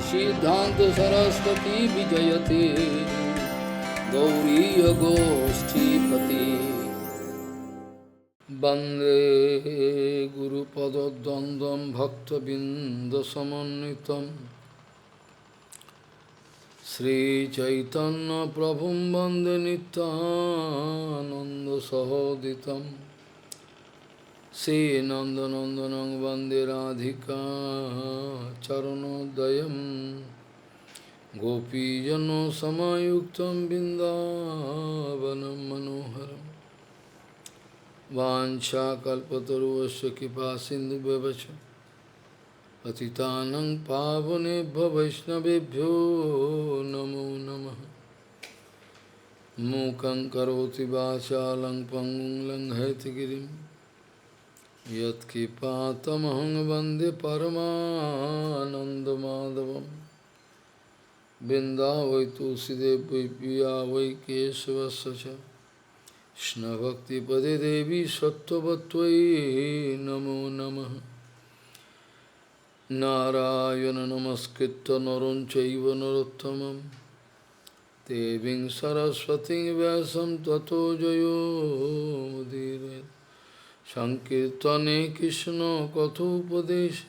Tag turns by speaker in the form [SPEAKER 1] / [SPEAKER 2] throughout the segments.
[SPEAKER 1] Siddhanta Saraswati Vijayate Gauriya Goshtipati Bande Guru Pada Dandam Bhakta Binda Samanitam Sri Chaitanya Prabhum Bande Nityananda Sahoditam Sri Nandanandanang Vande Radhika Charanodayam Gopijano Samayuktam Bindavanam Manoharam Vancha Kalpataruvasya Kipa Sindhu Bevacha Patitanang Pavanebhya Vaishnavebhyo Namo Namaha Mukhaṁ Karoti Vācālaṁ Pangum Langhayatigirim Yat Kipatamahang Vande Paramanandamādhavam Vindāvai Tulsidevai Piyāvai Kesavasya Krishna Bhakti Pade Devi Sattvatvai Namo Namaha Narayana Namaskritta Naram Chaiva Narottamam Deving Saraswati Vyasam Tato Jayo Mudire Sankirtane Krishna Kathopadeshe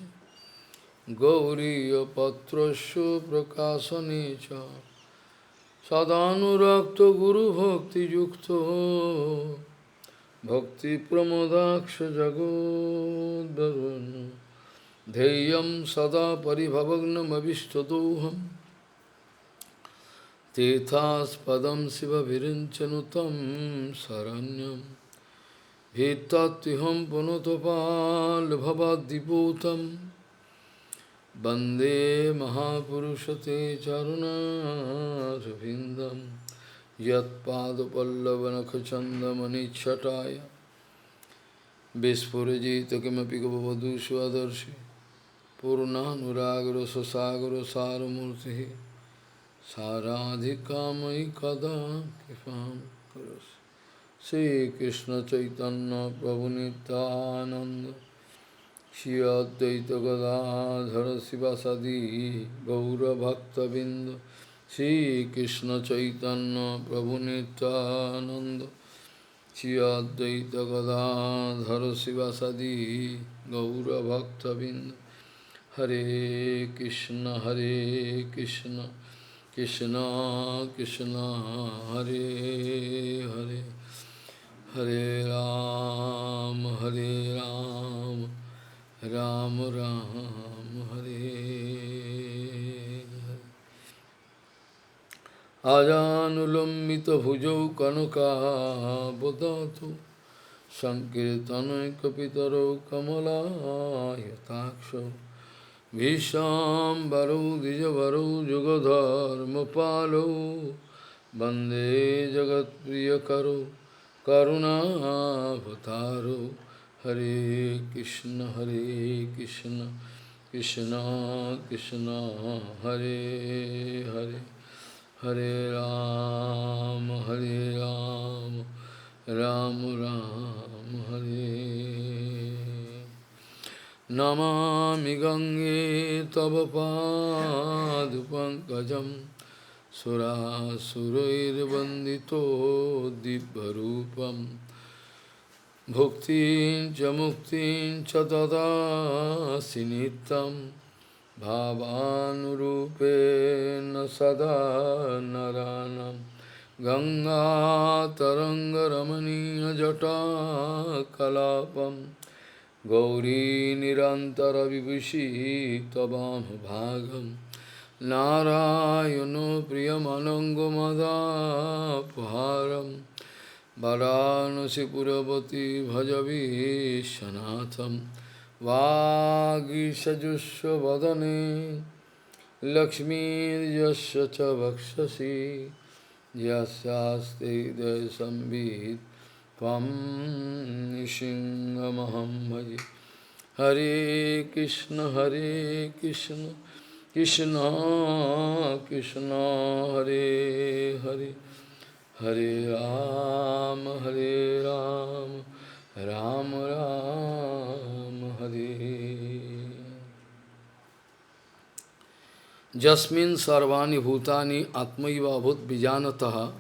[SPEAKER 1] Gauriya Patrasya Prakashanecha Sadhanurakta Guru Bhakti Yukto Bhakti Pramodaksha Jagodharana Dheyam Sada Paribhavagnam Avishtadoham Tethas Padam Siva Virinchanutam Saranyam Bhetatyaham Punotopal Bhavadiputam Bande Mahapurushate Charuna Ravindam Yat Padupallavanakachandamani Chataya Vispurajita Kimapi Gavavadu Swadarshi Purnanuragara Sasagara Saramurti Saradhikamai Kada Kifam Karas Sri Krishna Chaitanya Prabhu Nityananda Shri Advaita Gadadhara Sivasadi Gaura Bhakta Binda Shri Krishna Chaitanya Prabhu Nityananda Shri Advaita Gadadhara Sivasadi Gaura Bhakta Binda Hare Krishna Krishna Krishna Hare Hare Hare Ram Ram Ram Hare Hare Ajanulambita bhujau kanaka bodhatu Sankirtanai kapitaro kamala yataksha Vishambaro Dijavaro Jugadharma Palo Bande Jagat Priyakaro Karuna Avataro Hare Krishna Krishna Krishna Hare Hare Hare Ram Ram Ram Hare Namami Gange Tava Padu Pankajam Surasurairvandito Dibbarupam Bhuktin Jamuktin Chatada Sinitam Bhavanurupena Sada Naranam Ganga Tarangaramaniya Jata Kalapam Gauri Nirantara Vibhushi Tabam Bhagam Narayano Priyamanango Madhapaharam Varanasi Puravati Bhajavi Shanatham Vagishajusha Vadane Lakshmi Yasya Cha Vakshasi Yasyaste Desambit Tvam Nishingamaham Bhaji Hare Krishna Krishna Krishna Hare Hare Hare Ram Ram Ram Hare Jasmin sarvani bhutani atmaiva bhut vijanataha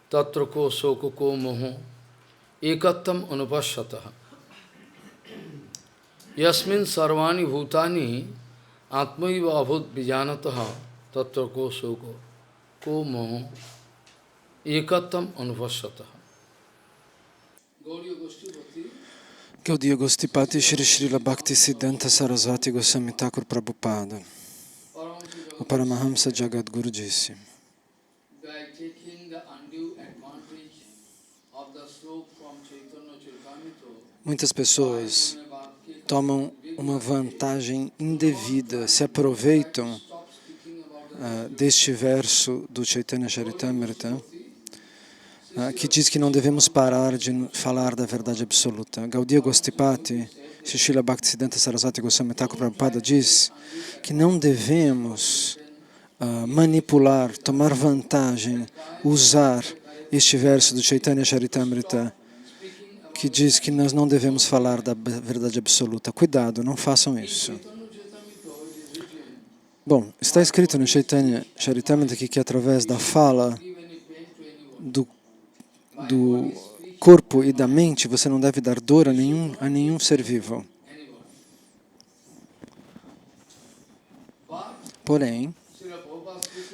[SPEAKER 1] tatra ko soko ko moho ekattam anupasyataha. Yasmin sarvani bhutani atmaiva bhut vijanataha tatra ko soko ko moho ekattam anupasyataha.
[SPEAKER 2] Gaudiya Gostipati Shri Srila Bhaktisiddhanta Sarasvati Goswami Thakur Prabhupada. O Paramahamsa Jagadguru disse: muitas pessoas tomam uma vantagem indevida, se aproveitam deste verso do Chaitanya Charitamrita, que diz que não devemos parar de falar da verdade absoluta. Gaudiya Gostipati, Srila Bhaktisiddhanta Sarasvati Goswami Thakur Prabhupada diz que não devemos manipular, tomar vantagem, usar este verso do Chaitanya Charitamrita, que diz que nós não devemos falar da verdade absoluta. Cuidado, não façam isso. Bom, está escrito no Chaitanya Charitamrita que através da fala do corpo e da mente, você não deve dar dor a nenhum ser vivo. Porém,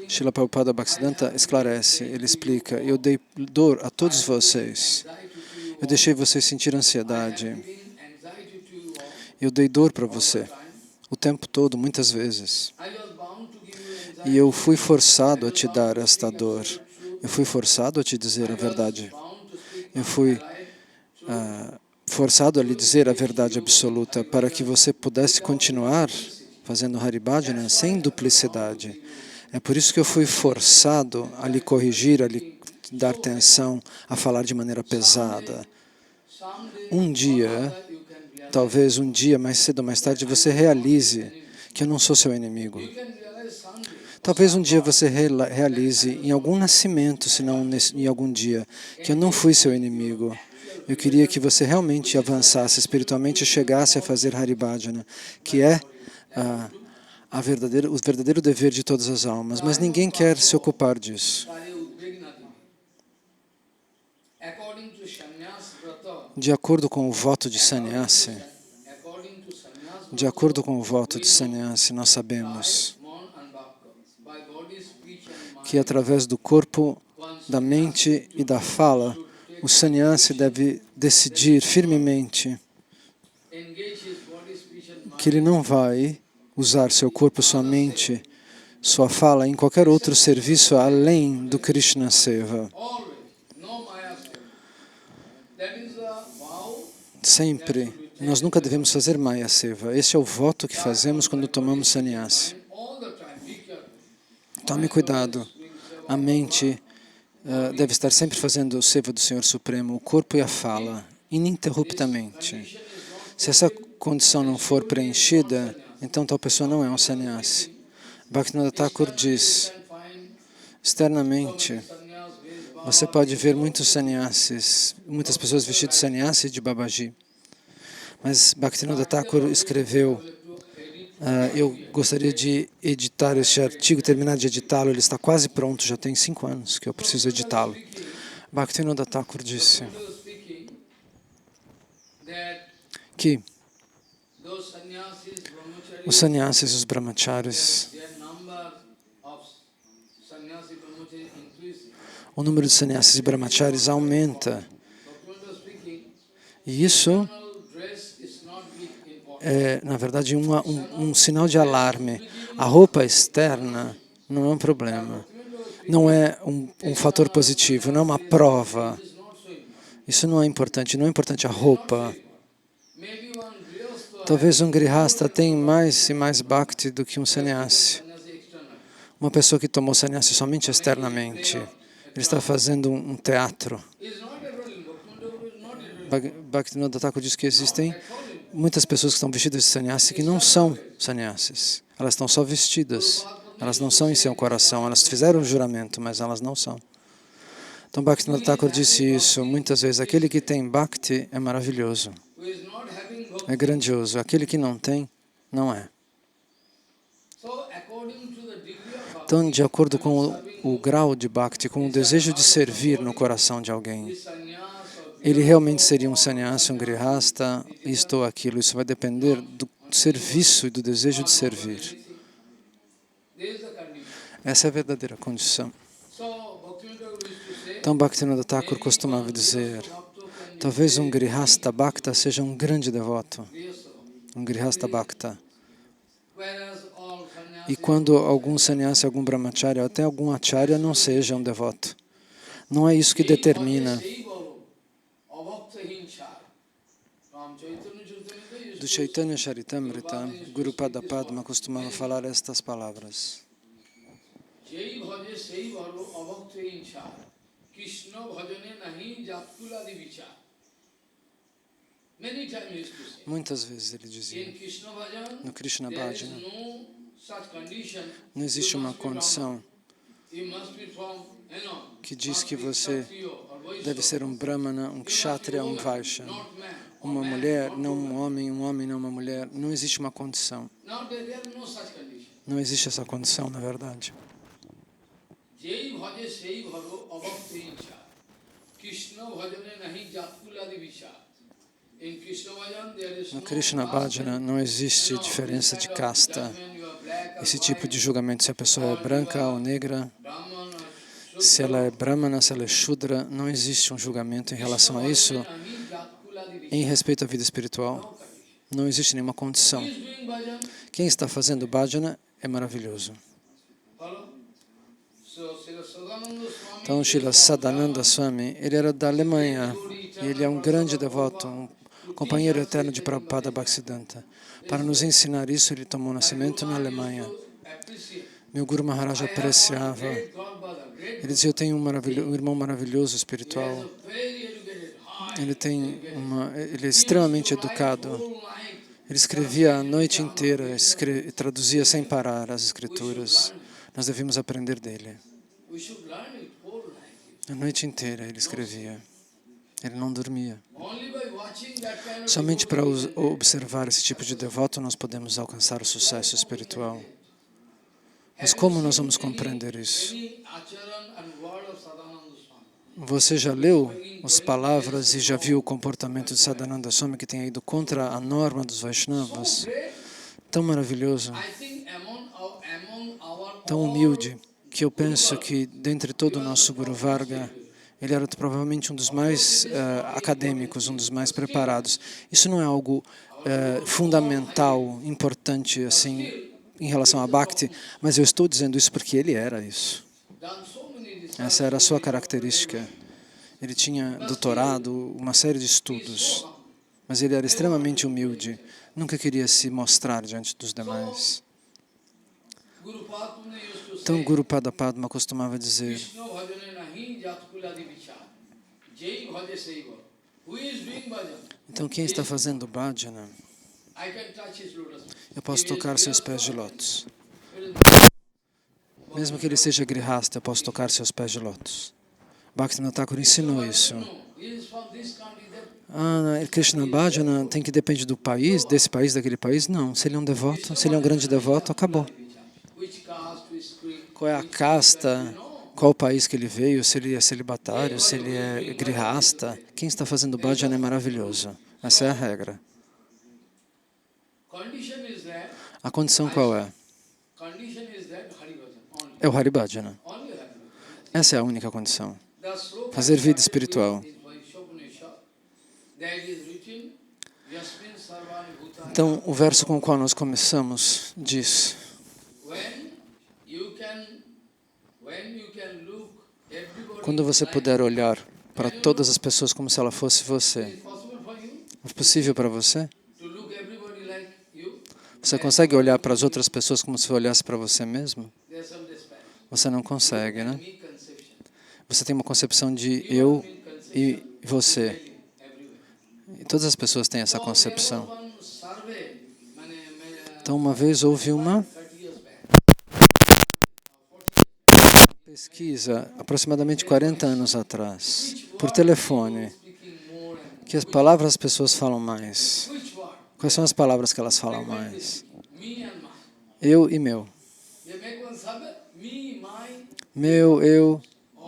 [SPEAKER 2] Srila Prabhupada Bhaktisiddhanta esclarece, ele explica: eu dei dor a todos vocês, eu deixei vocês sentir ansiedade, eu dei dor para você o tempo todo, muitas vezes. E eu fui forçado a te dar esta dor. Eu fui forçado a te dizer a verdade. Eu fui forçado a lhe dizer a verdade absoluta para que você pudesse continuar fazendo Haribhajana sem duplicidade. É por isso que eu fui forçado a lhe corrigir, a lhe dar atenção, a falar de maneira pesada. Um dia, talvez um dia, mais cedo ou mais tarde, você realize que eu não sou seu inimigo. Talvez um dia você realize em algum nascimento, se não em algum dia, que eu não fui seu inimigo. Eu queria que você realmente avançasse espiritualmente e chegasse a fazer Haribhajana, que é o verdadeiro dever de todas as almas. Mas ninguém quer se ocupar disso. De acordo com o voto de sannyasi, nós sabemos que através do corpo, da mente e da fala, o sannyasi deve decidir firmemente que ele não vai usar seu corpo, sua mente, sua fala em qualquer outro serviço além do Krishna Seva. Sempre. Nós nunca devemos fazer Maya Seva. Esse é o voto que fazemos quando tomamos sannyasi. Tome cuidado. A mente deve estar sempre fazendo o Seva do Senhor Supremo, o corpo e a fala, ininterruptamente. Se essa condição não for preenchida, então tal pessoa não é um sannyasi. Bhaktivinoda Thakur diz, externamente, você pode ver muitos sannyasis, muitas pessoas vestidas de sannyasi de Babaji. Mas Bhaktivinoda Thakur escreveu, eu gostaria de editar este artigo, terminar de editá-lo, ele está quase pronto, já tem 5 anos que eu preciso editá-lo. Bhaktivinoda Thakur disse que os sannyasis e os brahmacharis, o número de sannyasis e brahmacharis aumenta. E isso é, na verdade, um sinal de alarme. A roupa externa não é um problema. Não é um fator positivo, não é uma prova. Isso não é importante. Não é importante a roupa. Talvez um grihasta tenha mais e mais bhakti do que um sannyasi. Uma pessoa que tomou sannyasi somente externamente, ele está fazendo um teatro. Bhaktivinoda Thakur diz que existem muitas pessoas que estão vestidas de sannyasi que não são sannyasis. Elas estão só vestidas. Elas não são em seu coração. Elas fizeram o juramento, mas elas não são. Então Bhaktivinoda Thakur disse isso muitas vezes. Aquele que tem bhakti é maravilhoso. É grandioso. Aquele que não tem, não é. Então, de acordo com o grau de Bhakti, com o desejo de servir no coração de alguém, ele realmente seria um sannyasi, um grihasta, isto ou aquilo. Isso vai depender do serviço e do desejo de servir. Essa é a verdadeira condição. Então, Bhaktivinoda Thakur costumava dizer, talvez um grihasta bhakta seja um grande devoto, um grihasta bhakta. E quando algum sannyasi, algum brahmacharya, até algum acharya não seja um devoto. Não é isso que determina. Do Chaitanya Charitamrita, Guru Pada Padma costumava falar estas palavras. Muitas vezes ele dizia, no Krishna Bhajana, não existe uma condição que diz que você deve ser um Brahmana, um Kshatriya, um Vaishya. Uma mulher, não um homem não uma mulher. Não existe uma condição. Não existe essa condição, na verdade. No Krishna Bhajana não existe diferença de casta. Esse tipo de julgamento, se a pessoa é branca ou negra, se ela é brahmana, se ela é shudra, não existe um julgamento em relação a isso. Em respeito à vida espiritual, não existe nenhuma condição. Quem está fazendo bhajana é maravilhoso. Então, Srila Sadananda Swami, ele era da Alemanha, e ele é um grande devoto, um companheiro eterno de Prabhupada Bhaktisiddhanta. Para nos ensinar isso, ele tomou nascimento na Alemanha. Meu Guru Maharaj apreciava. Ele dizia, eu tenho um irmão maravilhoso espiritual. Ele é extremamente educado. Ele escrevia a noite inteira, traduzia sem parar as escrituras. Nós devemos aprender dele. A noite inteira ele escrevia. Ele não dormia. Somente para observar esse tipo de devoto nós podemos alcançar o sucesso espiritual. Mas como nós vamos compreender isso? Você já leu as palavras e já viu o comportamento de Sadananda Swami, que tem ido contra a norma dos Vaishnavas? Tão maravilhoso, tão humilde, que eu penso que, dentre todo o nosso Guru Varga, ele era provavelmente um dos mais acadêmicos, um dos mais preparados. Isso não é algo fundamental, importante, assim, em relação a Bhakti, mas eu estou dizendo isso porque ele era isso. Essa era a sua característica. Ele tinha doutorado, uma série de estudos, mas ele era extremamente humilde, nunca queria se mostrar diante dos demais. Então, Guru Pada Padma costumava dizer, então quem está fazendo bhajana, eu posso tocar seus pés de lótus. Mesmo que ele seja grihasta, eu posso tocar seus pés de lótus. Bhaktivinoda Thakur ensinou isso. Krishna Bhajana tem que depender do país, desse país, daquele país? Não. Se ele é um devoto, se ele é um grande devoto, acabou. Qual é a casta, qual o país que ele veio, se ele é celibatário, se ele é grihasta. Quem está fazendo bhajana é maravilhoso. Essa é a regra. A condição qual é? É o Hari Bhajana. Essa é a única condição. Fazer vida espiritual. Então, o verso com o qual nós começamos diz: quando você puder olhar para todas as pessoas como se ela fosse você, é possível para você? Você consegue olhar para as outras pessoas como se olhasse para você mesmo? Você não consegue, né? Você tem uma concepção de eu e você. E todas as pessoas têm essa concepção. Então, uma vez houve uma pesquisa, aproximadamente 40 anos atrás, por telefone, que as palavras as pessoas falam mais. Quais são as palavras que elas falam mais? Eu e meu.
[SPEAKER 1] me, my.
[SPEAKER 2] Meu, eu,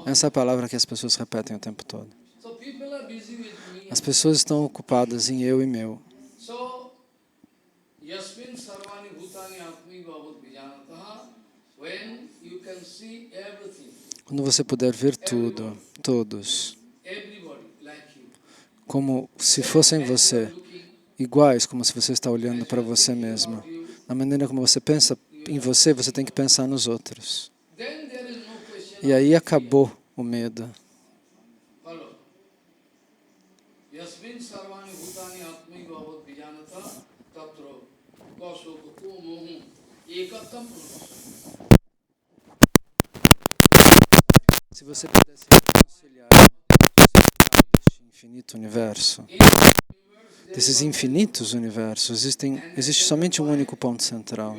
[SPEAKER 2] essa é a palavra que as pessoas repetem o tempo todo.
[SPEAKER 1] So people are busy with me.
[SPEAKER 2] As pessoas estão ocupadas em eu e meu.
[SPEAKER 1] So yasmin sarvani bhutani atmi bhavat vijanatah. When you can see everything,
[SPEAKER 2] Quando você puder ver tudo, todos,
[SPEAKER 1] everybody like you,
[SPEAKER 2] como se fossem você, iguais, como se você está olhando para você mesmo. Da maneira como você pensa em você, você tem que pensar nos outros.
[SPEAKER 1] then there is no question.
[SPEAKER 2] E aí acabou o medo.
[SPEAKER 1] Follow. Yasmin sarvani bhutani atmi bhavat vijanatah tatra kasoko mohum ekatam.
[SPEAKER 2] Se você pudesse reconciliar deste infinito universo, desses infinitos universos, existe somente um único ponto central.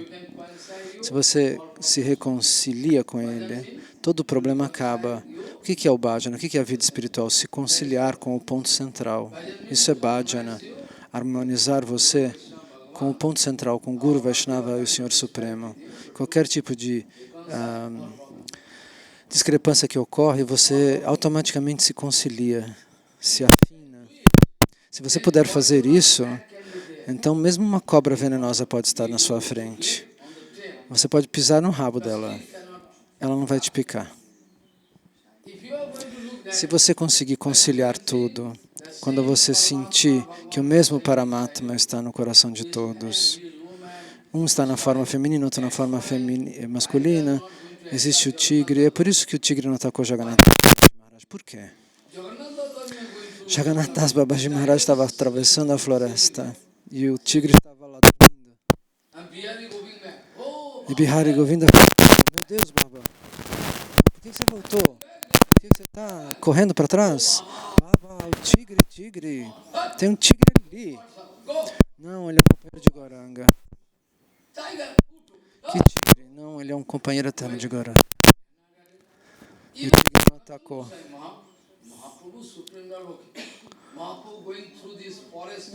[SPEAKER 2] Se você se reconcilia com ele, todo o problema acaba. O que é o bhajana? O que é a vida espiritual? Se conciliar com o ponto central. Isso é bhajana. Harmonizar você com o ponto central, com o Guru Vaishnava e o Senhor Supremo. Qualquer tipo de discrepância que ocorre, você automaticamente se concilia, se afina. Se você puder fazer isso, então mesmo uma cobra venenosa pode estar na sua frente. Você pode pisar no rabo dela, ela não vai te picar. Se você conseguir conciliar tudo, quando você sentir que o mesmo Paramatma está no coração de todos, um está na forma feminina, outro na forma masculina, existe o tigre, é por isso que o tigre não atacou Jagannatha Maharaj. Por quê? Jagannatha Das Babaji Maharaj estava atravessando a floresta e o tigre estava lá dormindo. E Bihari Govinda falou, meu Deus, Baba, por que você voltou? Por que você está correndo para trás? Baba, o tigre, tem um tigre ali. Não, ele é um companheiro de Gauranga. Que tigre? Não, ele é um companheiro eterno de Gauranga. E o tigre não atacou.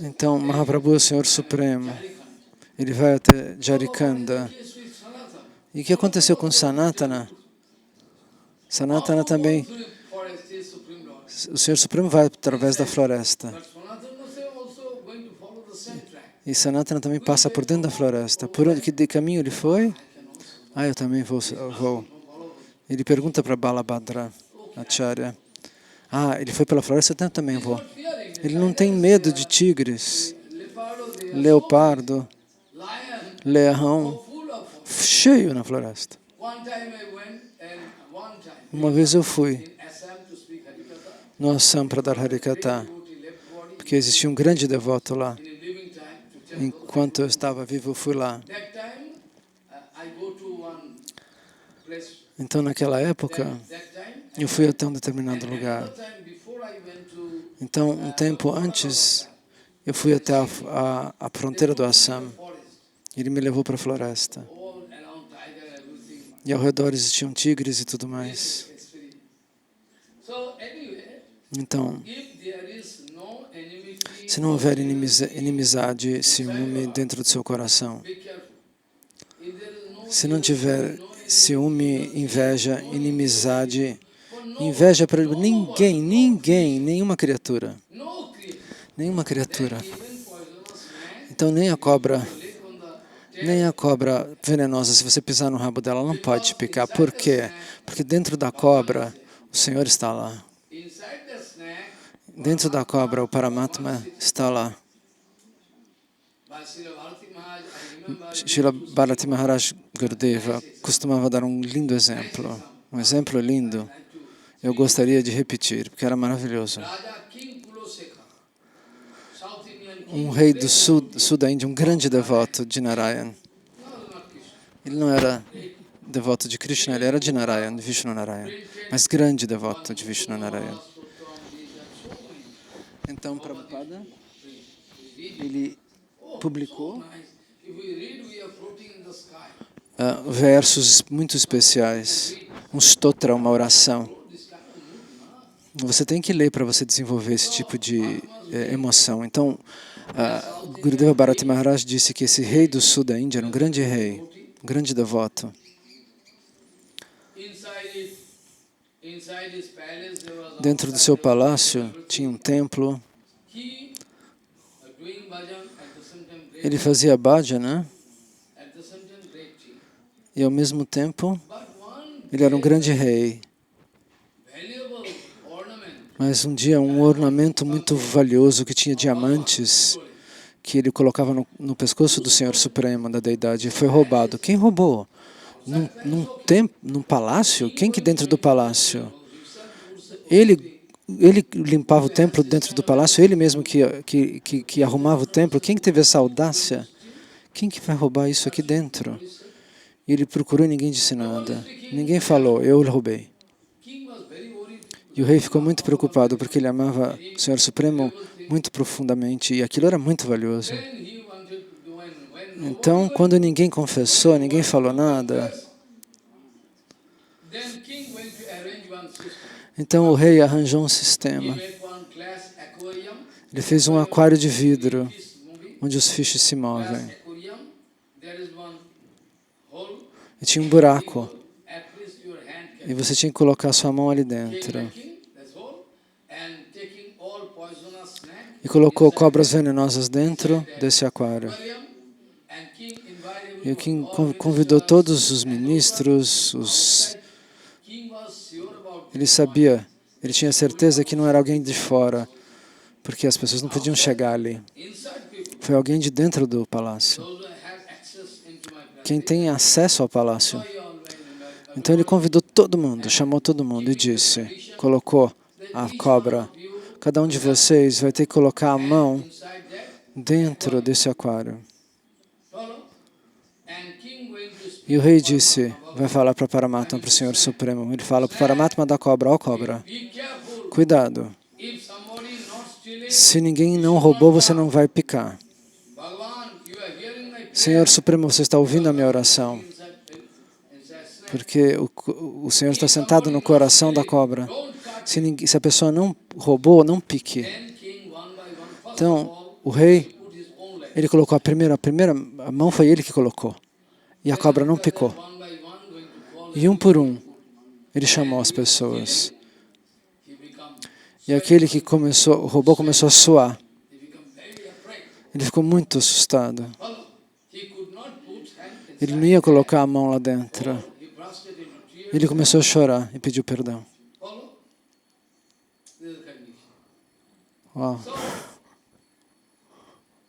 [SPEAKER 2] Então, Mahaprabhu é o Senhor Supremo. Ele vai até Jarikanda. E o que aconteceu com Sanatana? Sanatana também. O Senhor Supremo vai através da floresta. E Sanatana também passa por dentro da floresta. Por onde, que caminho ele foi? Eu também vou. Ele pergunta para Balabhadra Acharya. Ele foi pela floresta, eu também vou. Ele não tem medo de tigres, leopardo, leão, cheio na floresta. Uma vez eu fui no Assam para dar Harikatha, porque existia um grande devoto lá. Enquanto eu estava vivo, eu fui lá. Então, naquela época, eu fui até um determinado lugar. Então, um tempo antes, eu fui até a fronteira do Assam. Ele me levou para a floresta. E ao redor existiam tigres e tudo mais. Então, se não houver inimizade, ciúme dentro do seu coração, se não tiver ciúme, inveja, inimizade, inveja para ninguém, nenhuma criatura. Então nem a cobra venenosa, se você pisar no rabo dela, não pode te picar. Por quê? Porque dentro da cobra, o Senhor está lá. Dentro da cobra, o Paramatma está lá. Srila Bharati Maharaj Gurudeva costumava dar um lindo exemplo. Um exemplo lindo. Eu gostaria de repetir, porque era maravilhoso. Um rei do sul da Índia, um grande devoto de Narayan. Ele não era devoto de Krishna, ele era de Narayan, de Vishnu Narayan. Mas grande devoto de Vishnu Narayan. Então, Prabhupada, ele publicou versos muito especiais, um stotra, uma oração. Você tem que ler para você desenvolver esse tipo de emoção. Então, Gurudeva Bharati Maharaj disse que esse rei do sul da Índia era um grande rei, um grande devoto.
[SPEAKER 1] inside his palace there was
[SPEAKER 2] Dentro do seu palácio tinha um templo.
[SPEAKER 1] he doing bhajan at the same time great,
[SPEAKER 2] Ele fazia bhajana
[SPEAKER 1] at the same time great king.
[SPEAKER 2] e, ao mesmo tempo,
[SPEAKER 1] But one
[SPEAKER 2] ele era um grande rei.
[SPEAKER 1] valuable ornament
[SPEAKER 2] Mas um dia, um ornamento muito valioso que tinha diamantes, que ele colocava no pescoço do Senhor Supremo, da Deidade, foi roubado. Quem roubou? Num palácio? Quem que dentro do palácio? Ele limpava o templo dentro do palácio, ele mesmo que arrumava o templo. Quem que teve essa audácia? Quem que vai roubar isso aqui dentro? E ele procurou e ninguém disse nada. Ninguém falou, eu roubei.
[SPEAKER 1] king was very worried.
[SPEAKER 2] E o rei ficou muito preocupado porque ele amava o Senhor Supremo muito profundamente e aquilo era muito valioso.
[SPEAKER 1] Then he wanted to do when
[SPEAKER 2] Então, quando ninguém confessou, ninguém falou nada,
[SPEAKER 1] then king went to arrange one system.
[SPEAKER 2] então o rei arranjou um
[SPEAKER 1] He
[SPEAKER 2] sistema.
[SPEAKER 1] made one glass aquarium.
[SPEAKER 2] Ele fez um aquário de vidro,
[SPEAKER 1] This movie,
[SPEAKER 2] onde os peixes se
[SPEAKER 1] glass
[SPEAKER 2] movem.
[SPEAKER 1] aquarium. There is one hole.
[SPEAKER 2] E tinha um buraco,
[SPEAKER 1] At least your hand can
[SPEAKER 2] e você tinha que colocar sua mão ali
[SPEAKER 1] take
[SPEAKER 2] dentro.
[SPEAKER 1] the king, that's all, and taking all poisonous snake
[SPEAKER 2] E colocou cobras venenosas dentro desse aquário.
[SPEAKER 1] aquarium, and king invariably
[SPEAKER 2] E o King
[SPEAKER 1] all
[SPEAKER 2] convidou
[SPEAKER 1] ministers,
[SPEAKER 2] todos os ministros,
[SPEAKER 1] king was sure about
[SPEAKER 2] ele sabia, ele tinha certeza que não era alguém de fora, porque as pessoas não podiam chegar ali.
[SPEAKER 1] inside people,
[SPEAKER 2] Foi alguém de dentro do palácio,
[SPEAKER 1] those who have access into my palace.
[SPEAKER 2] quem tem acesso ao palácio.
[SPEAKER 1] He always
[SPEAKER 2] Então ele convidou todo mundo, chamou todo mundo e disse, colocou a cobra, cada um de vocês vai ter que colocar a mão
[SPEAKER 1] inside that,
[SPEAKER 2] dentro desse aquário.
[SPEAKER 1] follow, and king went to speak.
[SPEAKER 2] E o rei disse, vai falar para Paramatma, para o Senhor Supremo. Ele fala para Paramatma da cobra, ó cobra,
[SPEAKER 1] Be careful.
[SPEAKER 2] cuidado,
[SPEAKER 1] If somebody not stealing,
[SPEAKER 2] se ninguém não roubou, você não vai picar.
[SPEAKER 1] Bhagavan, you are hearing my prayer.
[SPEAKER 2] Senhor Supremo, você está ouvindo a minha oração,
[SPEAKER 1] Inside snake.
[SPEAKER 2] porque o Senhor está sentado no coração da cobra.
[SPEAKER 1] Don't cut.
[SPEAKER 2] Se a pessoa não roubou, não pique.
[SPEAKER 1] Then king one by one. First of
[SPEAKER 2] Então,
[SPEAKER 1] all,
[SPEAKER 2] o rei,
[SPEAKER 1] put his own leg.
[SPEAKER 2] ele colocou a mão foi ele que colocou. E a cobra não picou.
[SPEAKER 1] One by one going to fall.
[SPEAKER 2] E um por um, ele chamou as pessoas.
[SPEAKER 1] He become
[SPEAKER 2] E aquele que roubou começou a suar.
[SPEAKER 1] very afraid.
[SPEAKER 2] Ele ficou muito assustado.
[SPEAKER 1] Follow. He could not put hand inside.
[SPEAKER 2] Ele não ia colocar a mão lá dentro.
[SPEAKER 1] He burst into tears.
[SPEAKER 2] Ele começou a chorar e pediu perdão.
[SPEAKER 1] Follow. This is the condition.
[SPEAKER 2] Uau.
[SPEAKER 1] So,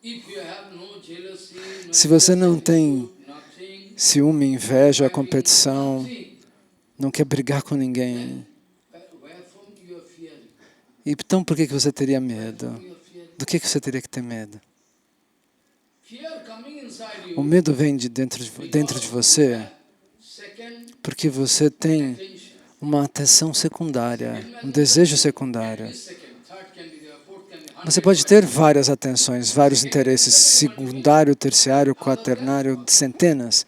[SPEAKER 1] if you have no jealousy, no
[SPEAKER 2] Se você não tem
[SPEAKER 1] nothing,
[SPEAKER 2] ciúme, inveja, competição,
[SPEAKER 1] nothing,
[SPEAKER 2] não quer brigar com ninguém,
[SPEAKER 1] wherefrom you are fearing?
[SPEAKER 2] então por que você teria medo?
[SPEAKER 1] You are fearing.
[SPEAKER 2] Do que você teria que ter medo?
[SPEAKER 1] Fear coming inside
[SPEAKER 2] O
[SPEAKER 1] you.
[SPEAKER 2] medo vem de dentro de você
[SPEAKER 1] Second,
[SPEAKER 2] porque você tem
[SPEAKER 1] attention.
[SPEAKER 2] uma atenção secundária, um desejo secundário.
[SPEAKER 1] This second, third can be there, fourth can be
[SPEAKER 2] Você pode ter várias atenções, vários interesses, secundário, terciário, quaternário, centenas,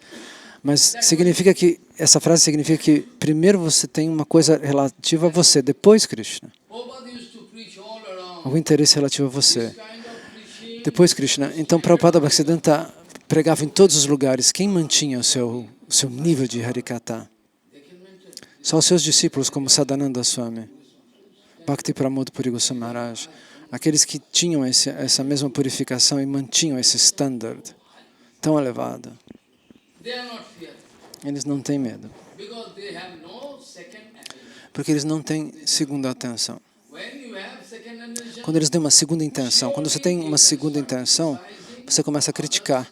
[SPEAKER 2] mas significa que, essa frase significa que primeiro você tem uma coisa relativa a você, depois Krishna.
[SPEAKER 1] Prabhupada used to preach all around.
[SPEAKER 2] Algum interesse relativo a você,
[SPEAKER 1] Kind of preaching.
[SPEAKER 2] depois Krishna. Então Prabhupada Bhaktisiddhanta pregava em todos os lugares. Quem mantinha o seu nível de Harikata?
[SPEAKER 1] They can maintain.
[SPEAKER 2] Só os seus discípulos, como Sadananda Swami, Bhakti Pramod Puri Goswami Maharaj, aqueles que tinham essa mesma purificação e mantinham esse standard tão elevado.
[SPEAKER 1] They are not fearing
[SPEAKER 2] Eles não têm medo,
[SPEAKER 1] because they have no second attention.
[SPEAKER 2] porque eles não têm segunda atenção.
[SPEAKER 1] When you have second attention,
[SPEAKER 2] Quando eles têm uma segunda intenção, quando você tem uma segunda intenção, você começa a criticar,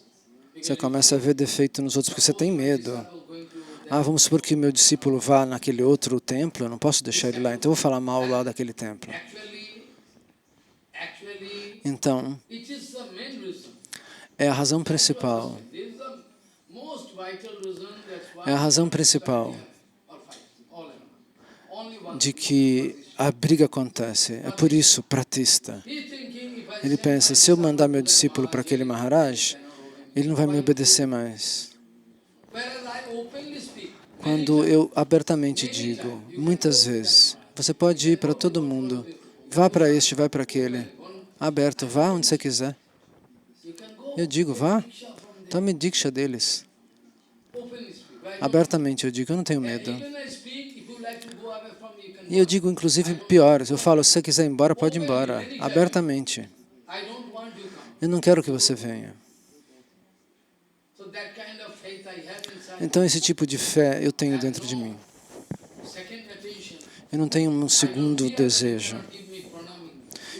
[SPEAKER 2] você começa a ver defeito nos outros, porque você tem medo.
[SPEAKER 1] going to
[SPEAKER 2] Vamos supor que meu discípulo vá naquele outro templo, eu não posso deixar ele lá, então eu vou falar mal lá daquele templo.
[SPEAKER 1] actually,
[SPEAKER 2] Então,
[SPEAKER 1] it is the main reason.
[SPEAKER 2] é a razão principal.
[SPEAKER 1] This is the most vital reason. That's why
[SPEAKER 2] É a razão principal
[SPEAKER 1] all fight, all around. Only one.
[SPEAKER 2] de que a briga acontece. É por isso, pratista.
[SPEAKER 1] He thinking if I
[SPEAKER 2] Ele pensa, se eu mandar meu discípulo para aquele Maharaj, ele não vai me obedecer mais.
[SPEAKER 1] whereas I openly speak.
[SPEAKER 2] Quando eu abertamente digo, muitas vezes, você pode ir para todo mundo, vá para este, vai para aquele, aberto, vá onde você quiser.
[SPEAKER 1] You can go
[SPEAKER 2] Eu digo, vá, tome diksha deles.
[SPEAKER 1] openly speak. Right?
[SPEAKER 2] Abertamente eu digo, eu não tenho medo.
[SPEAKER 1] Even I speak, if you like to go away from me,
[SPEAKER 2] E eu digo, inclusive, pior. Eu falo, se você quiser ir embora, pode ir embora, abertamente.
[SPEAKER 1] I don't want you come.
[SPEAKER 2] Eu não quero que você venha.
[SPEAKER 1] So that kind of faith I have inside.
[SPEAKER 2] Então, esse tipo de fé eu tenho dentro de mim.
[SPEAKER 1] Second attention.
[SPEAKER 2] Eu não tenho um segundo desejo.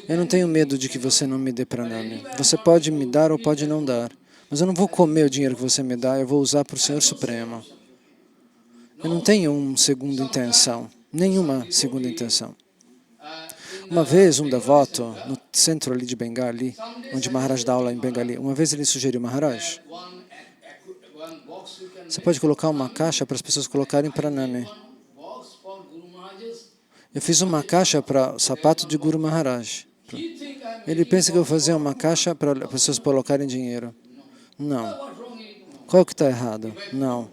[SPEAKER 2] Eu não tenho medo de que você não me dê pranami. Você pode me dar ou pode não dar. Mas eu não vou comer o dinheiro que você me dá, eu vou usar para o Senhor Supremo. Eu não tenho uma segunda intenção. Nenhuma segunda intenção. Uma vez, um devoto, no centro ali de Bengali, onde Maharaj dá aula em Bengali, uma vez ele sugeriu, Maharaj, você pode colocar uma caixa para as pessoas colocarem pranami. Eu fiz uma caixa para o sapato de Guru Maharaj. Ele pensa que eu vou fazer uma caixa para as pessoas colocarem dinheiro. Não. Qual que está errado? Não.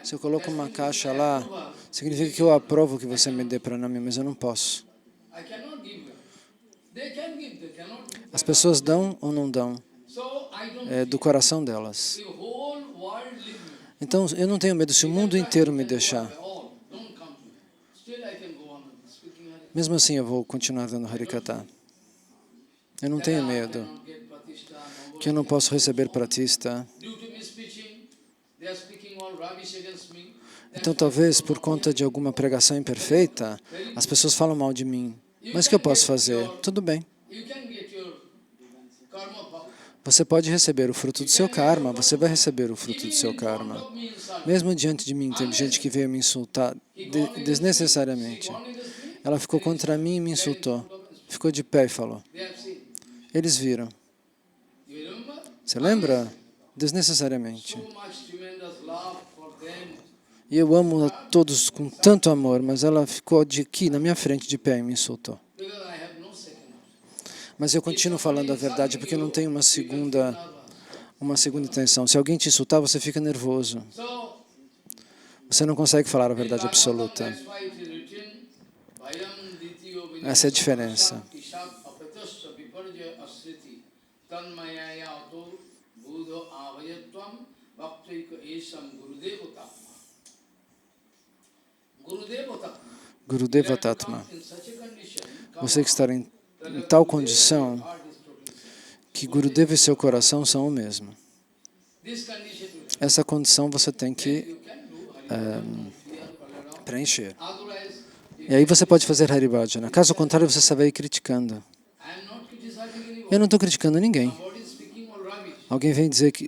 [SPEAKER 2] Se eu coloco uma caixa lá, significa que eu aprovo que você me dê pranami, mas eu não posso. As pessoas dão ou não dão? É do coração delas. Então, eu não tenho medo se o mundo inteiro me deixar. Mesmo assim, eu vou continuar dando Harikata. Eu não tenho medo que eu não posso receber pratista. Então, talvez, por conta de alguma pregação imperfeita, as pessoas falam mal de mim. Mas o que eu posso fazer? Tudo bem. Você pode receber o fruto do seu karma, você vai receber o fruto do seu karma. Mesmo diante de mim, tem gente que veio me insultar desnecessariamente. Ela ficou contra mim e me insultou. Ficou de pé e falou. Eles viram. Você lembra? Desnecessariamente. E eu amo a todos com tanto amor, mas ela ficou aqui na minha frente de pé e me insultou. Mas eu continuo falando a verdade porque eu não tenho uma segunda intenção. Se alguém te insultar, você fica nervoso. Você não consegue falar a verdade absoluta. Essa é a diferença. Gurudeva Tatma. Você que está em tal condição que Gurudeva e seu coração são o mesmo. Essa condição você tem que preencher. E aí você pode fazer Haribhajana. Caso contrário, você só vai criticando. Eu não estou criticando ninguém. Alguém vem dizer que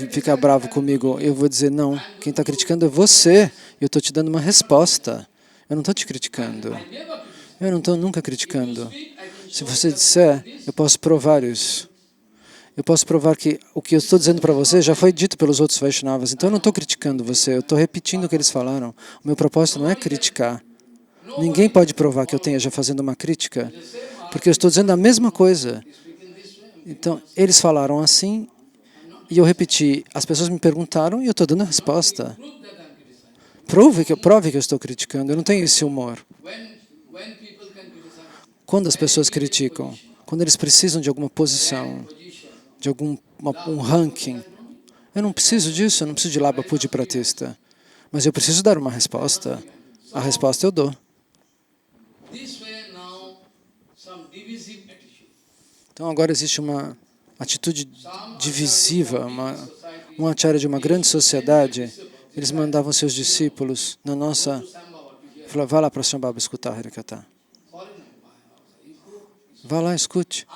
[SPEAKER 2] fica bravo comigo, eu vou dizer não. Quem está criticando é você. Eu estou te dando uma resposta. Eu não estou te criticando. Eu não estou nunca criticando. Se você disser, eu posso provar isso. Eu posso provar que o que eu estou dizendo para você já foi dito pelos outros Vaishnavas. Então eu não estou criticando você, eu estou repetindo o que eles falaram. O meu propósito não é criticar. Ninguém pode provar que eu esteja fazendo uma crítica, porque eu estou dizendo a mesma coisa. Então, eles falaram assim, e eu repeti. As pessoas me perguntaram e eu estou dando a resposta. Prove que eu estou criticando, eu não tenho esse humor. Quando as pessoas criticam, quando eles precisam de alguma posição, de um ranking, eu não preciso disso, eu não preciso de Labha Puja Pratista, mas eu preciso dar uma resposta. A resposta eu dou. Então agora existe uma atitude divisiva, um acharya de uma grande sociedade. Eles mandavam seus discípulos na nossa... Falaram, vá lá para Shambhava escutar Harikata. Vá lá, escute.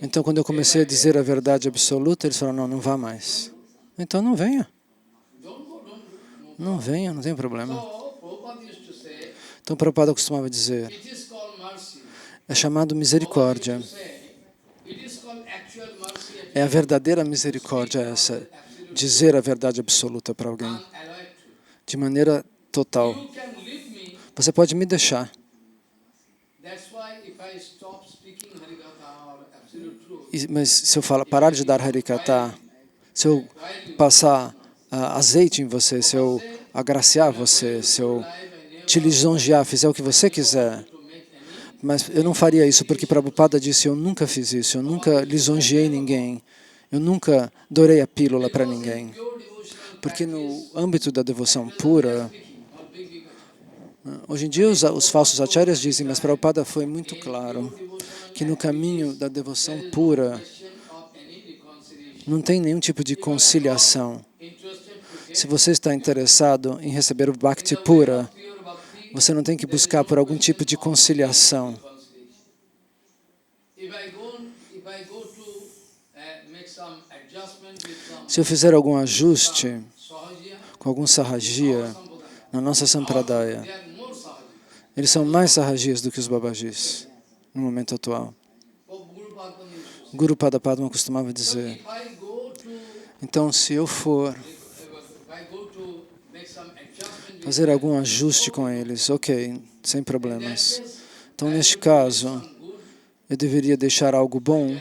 [SPEAKER 2] Então, quando eu comecei a dizer a verdade absoluta, eles falaram, não vá mais. Então, não venha. Não venha, não tem problema. Então, Prabhupada costumava dizer, é chamado misericórdia. É a verdadeira misericórdia essa, dizer a verdade absoluta para alguém, de maneira total. Você pode me deixar. Mas se eu parar de dar Harikata, se eu passar azeite em você, se eu agraciar você, se eu te lisonjear, fizer o que você quiser, mas eu não faria isso porque Prabhupada disse, eu nunca fiz isso, eu nunca lisonjeei ninguém, eu nunca dourei a pílula para ninguém. Porque no âmbito da devoção pura, Hoje em dia os falsos acharyas dizem, mas Prabhupada foi muito claro que no caminho da devoção pura não tem nenhum tipo de conciliação. Se você está interessado em receber o Bhakti pura, você não tem que buscar por algum tipo de conciliação. Se eu fizer algum ajuste com algum sarragia na nossa sampradaya, eles são mais sarrajias do que os babajis no momento atual. Guru Pada Padma costumava dizer, então se eu for fazer algum ajuste com eles, ok, sem problemas. Então neste caso, eu deveria deixar algo bom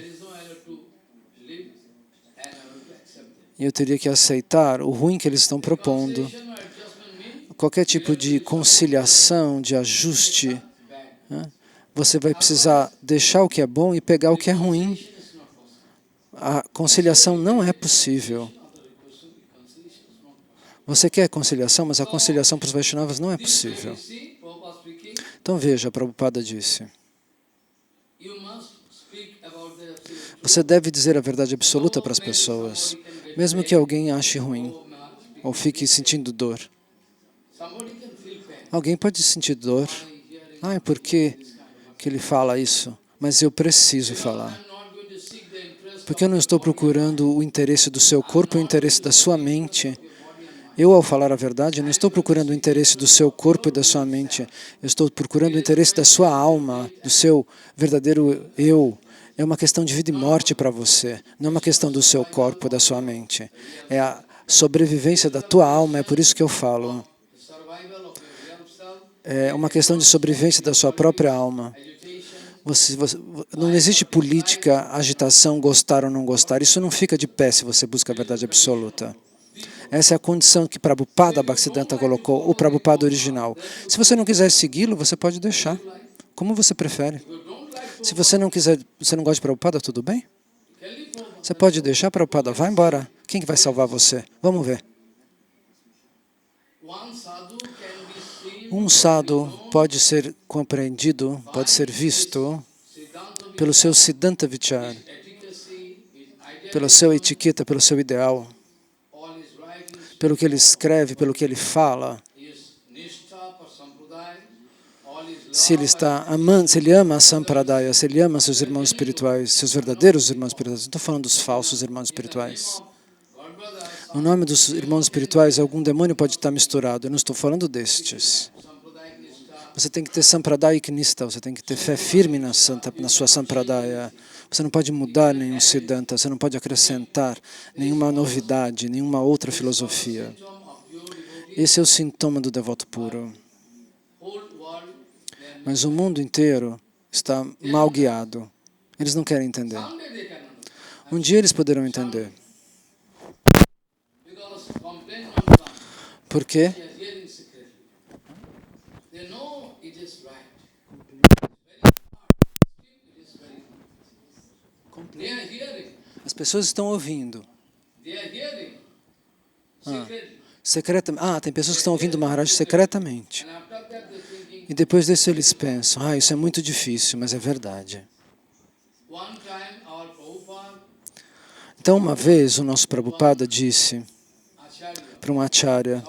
[SPEAKER 2] e eu teria que aceitar o ruim que eles estão propondo. Qualquer tipo de conciliação, de ajuste, né? Você vai precisar deixar o que é bom e pegar o que é ruim. A conciliação não é possível. Você quer conciliação, mas a conciliação para os Vaishnavas não é possível. Então veja, Prabhupada disse, você deve dizer a verdade absoluta para as pessoas, mesmo que alguém ache ruim ou fique sentindo dor. Alguém pode sentir dor. Ah, por que ele fala isso? Mas eu preciso falar. Porque eu não estou procurando o interesse do seu corpo, o interesse da sua mente. Eu, ao falar a verdade, não estou procurando o interesse do seu corpo e da sua mente. Eu estou procurando o interesse da sua alma, do seu verdadeiro eu. É uma questão de vida e morte para você. Não é uma questão do seu corpo e da sua mente. É a sobrevivência da tua alma, é por isso que eu falo. É uma questão de sobrevivência da sua própria alma. Não existe política, agitação, gostar ou não gostar. Isso não fica de pé se você busca a verdade absoluta. Essa é a condição que Prabhupada Bhaktisiddhanta colocou, o Prabhupada original. Se você não quiser segui-lo, você pode deixar, como você prefere. Se você não quiser, você não gosta de Prabhupada, tudo bem? Você pode deixar Prabhupada, vai embora. Quem que vai salvar você? Vamos ver. Um sadhu pode ser compreendido, pode ser visto pelo seu Siddhanta Vichar, pela sua etiqueta, pelo seu ideal, pelo que ele escreve, pelo que ele fala. Se ele está amando, se ele ama a Sampradaya, se ele ama seus irmãos espirituais, seus verdadeiros irmãos espirituais, não estou falando dos falsos irmãos espirituais. No nome dos irmãos espirituais, algum demônio pode estar misturado, eu não estou falando destes. Você tem que ter Sampradayik Nista, você tem que ter fé firme na sua Sampradaya. Você não pode mudar nenhum Siddhanta, você não pode acrescentar nenhuma novidade, nenhuma outra filosofia. Esse é o sintoma do devoto puro. Mas o mundo inteiro está mal guiado. Eles não querem entender. Um dia eles poderão entender. Por quê? As pessoas estão ouvindo. Tem pessoas que estão ouvindo Maharaj secretamente. E depois disso eles pensam, isso é muito difícil, mas é verdade. Então, uma vez, o nosso Prabhupada disse para um acharya,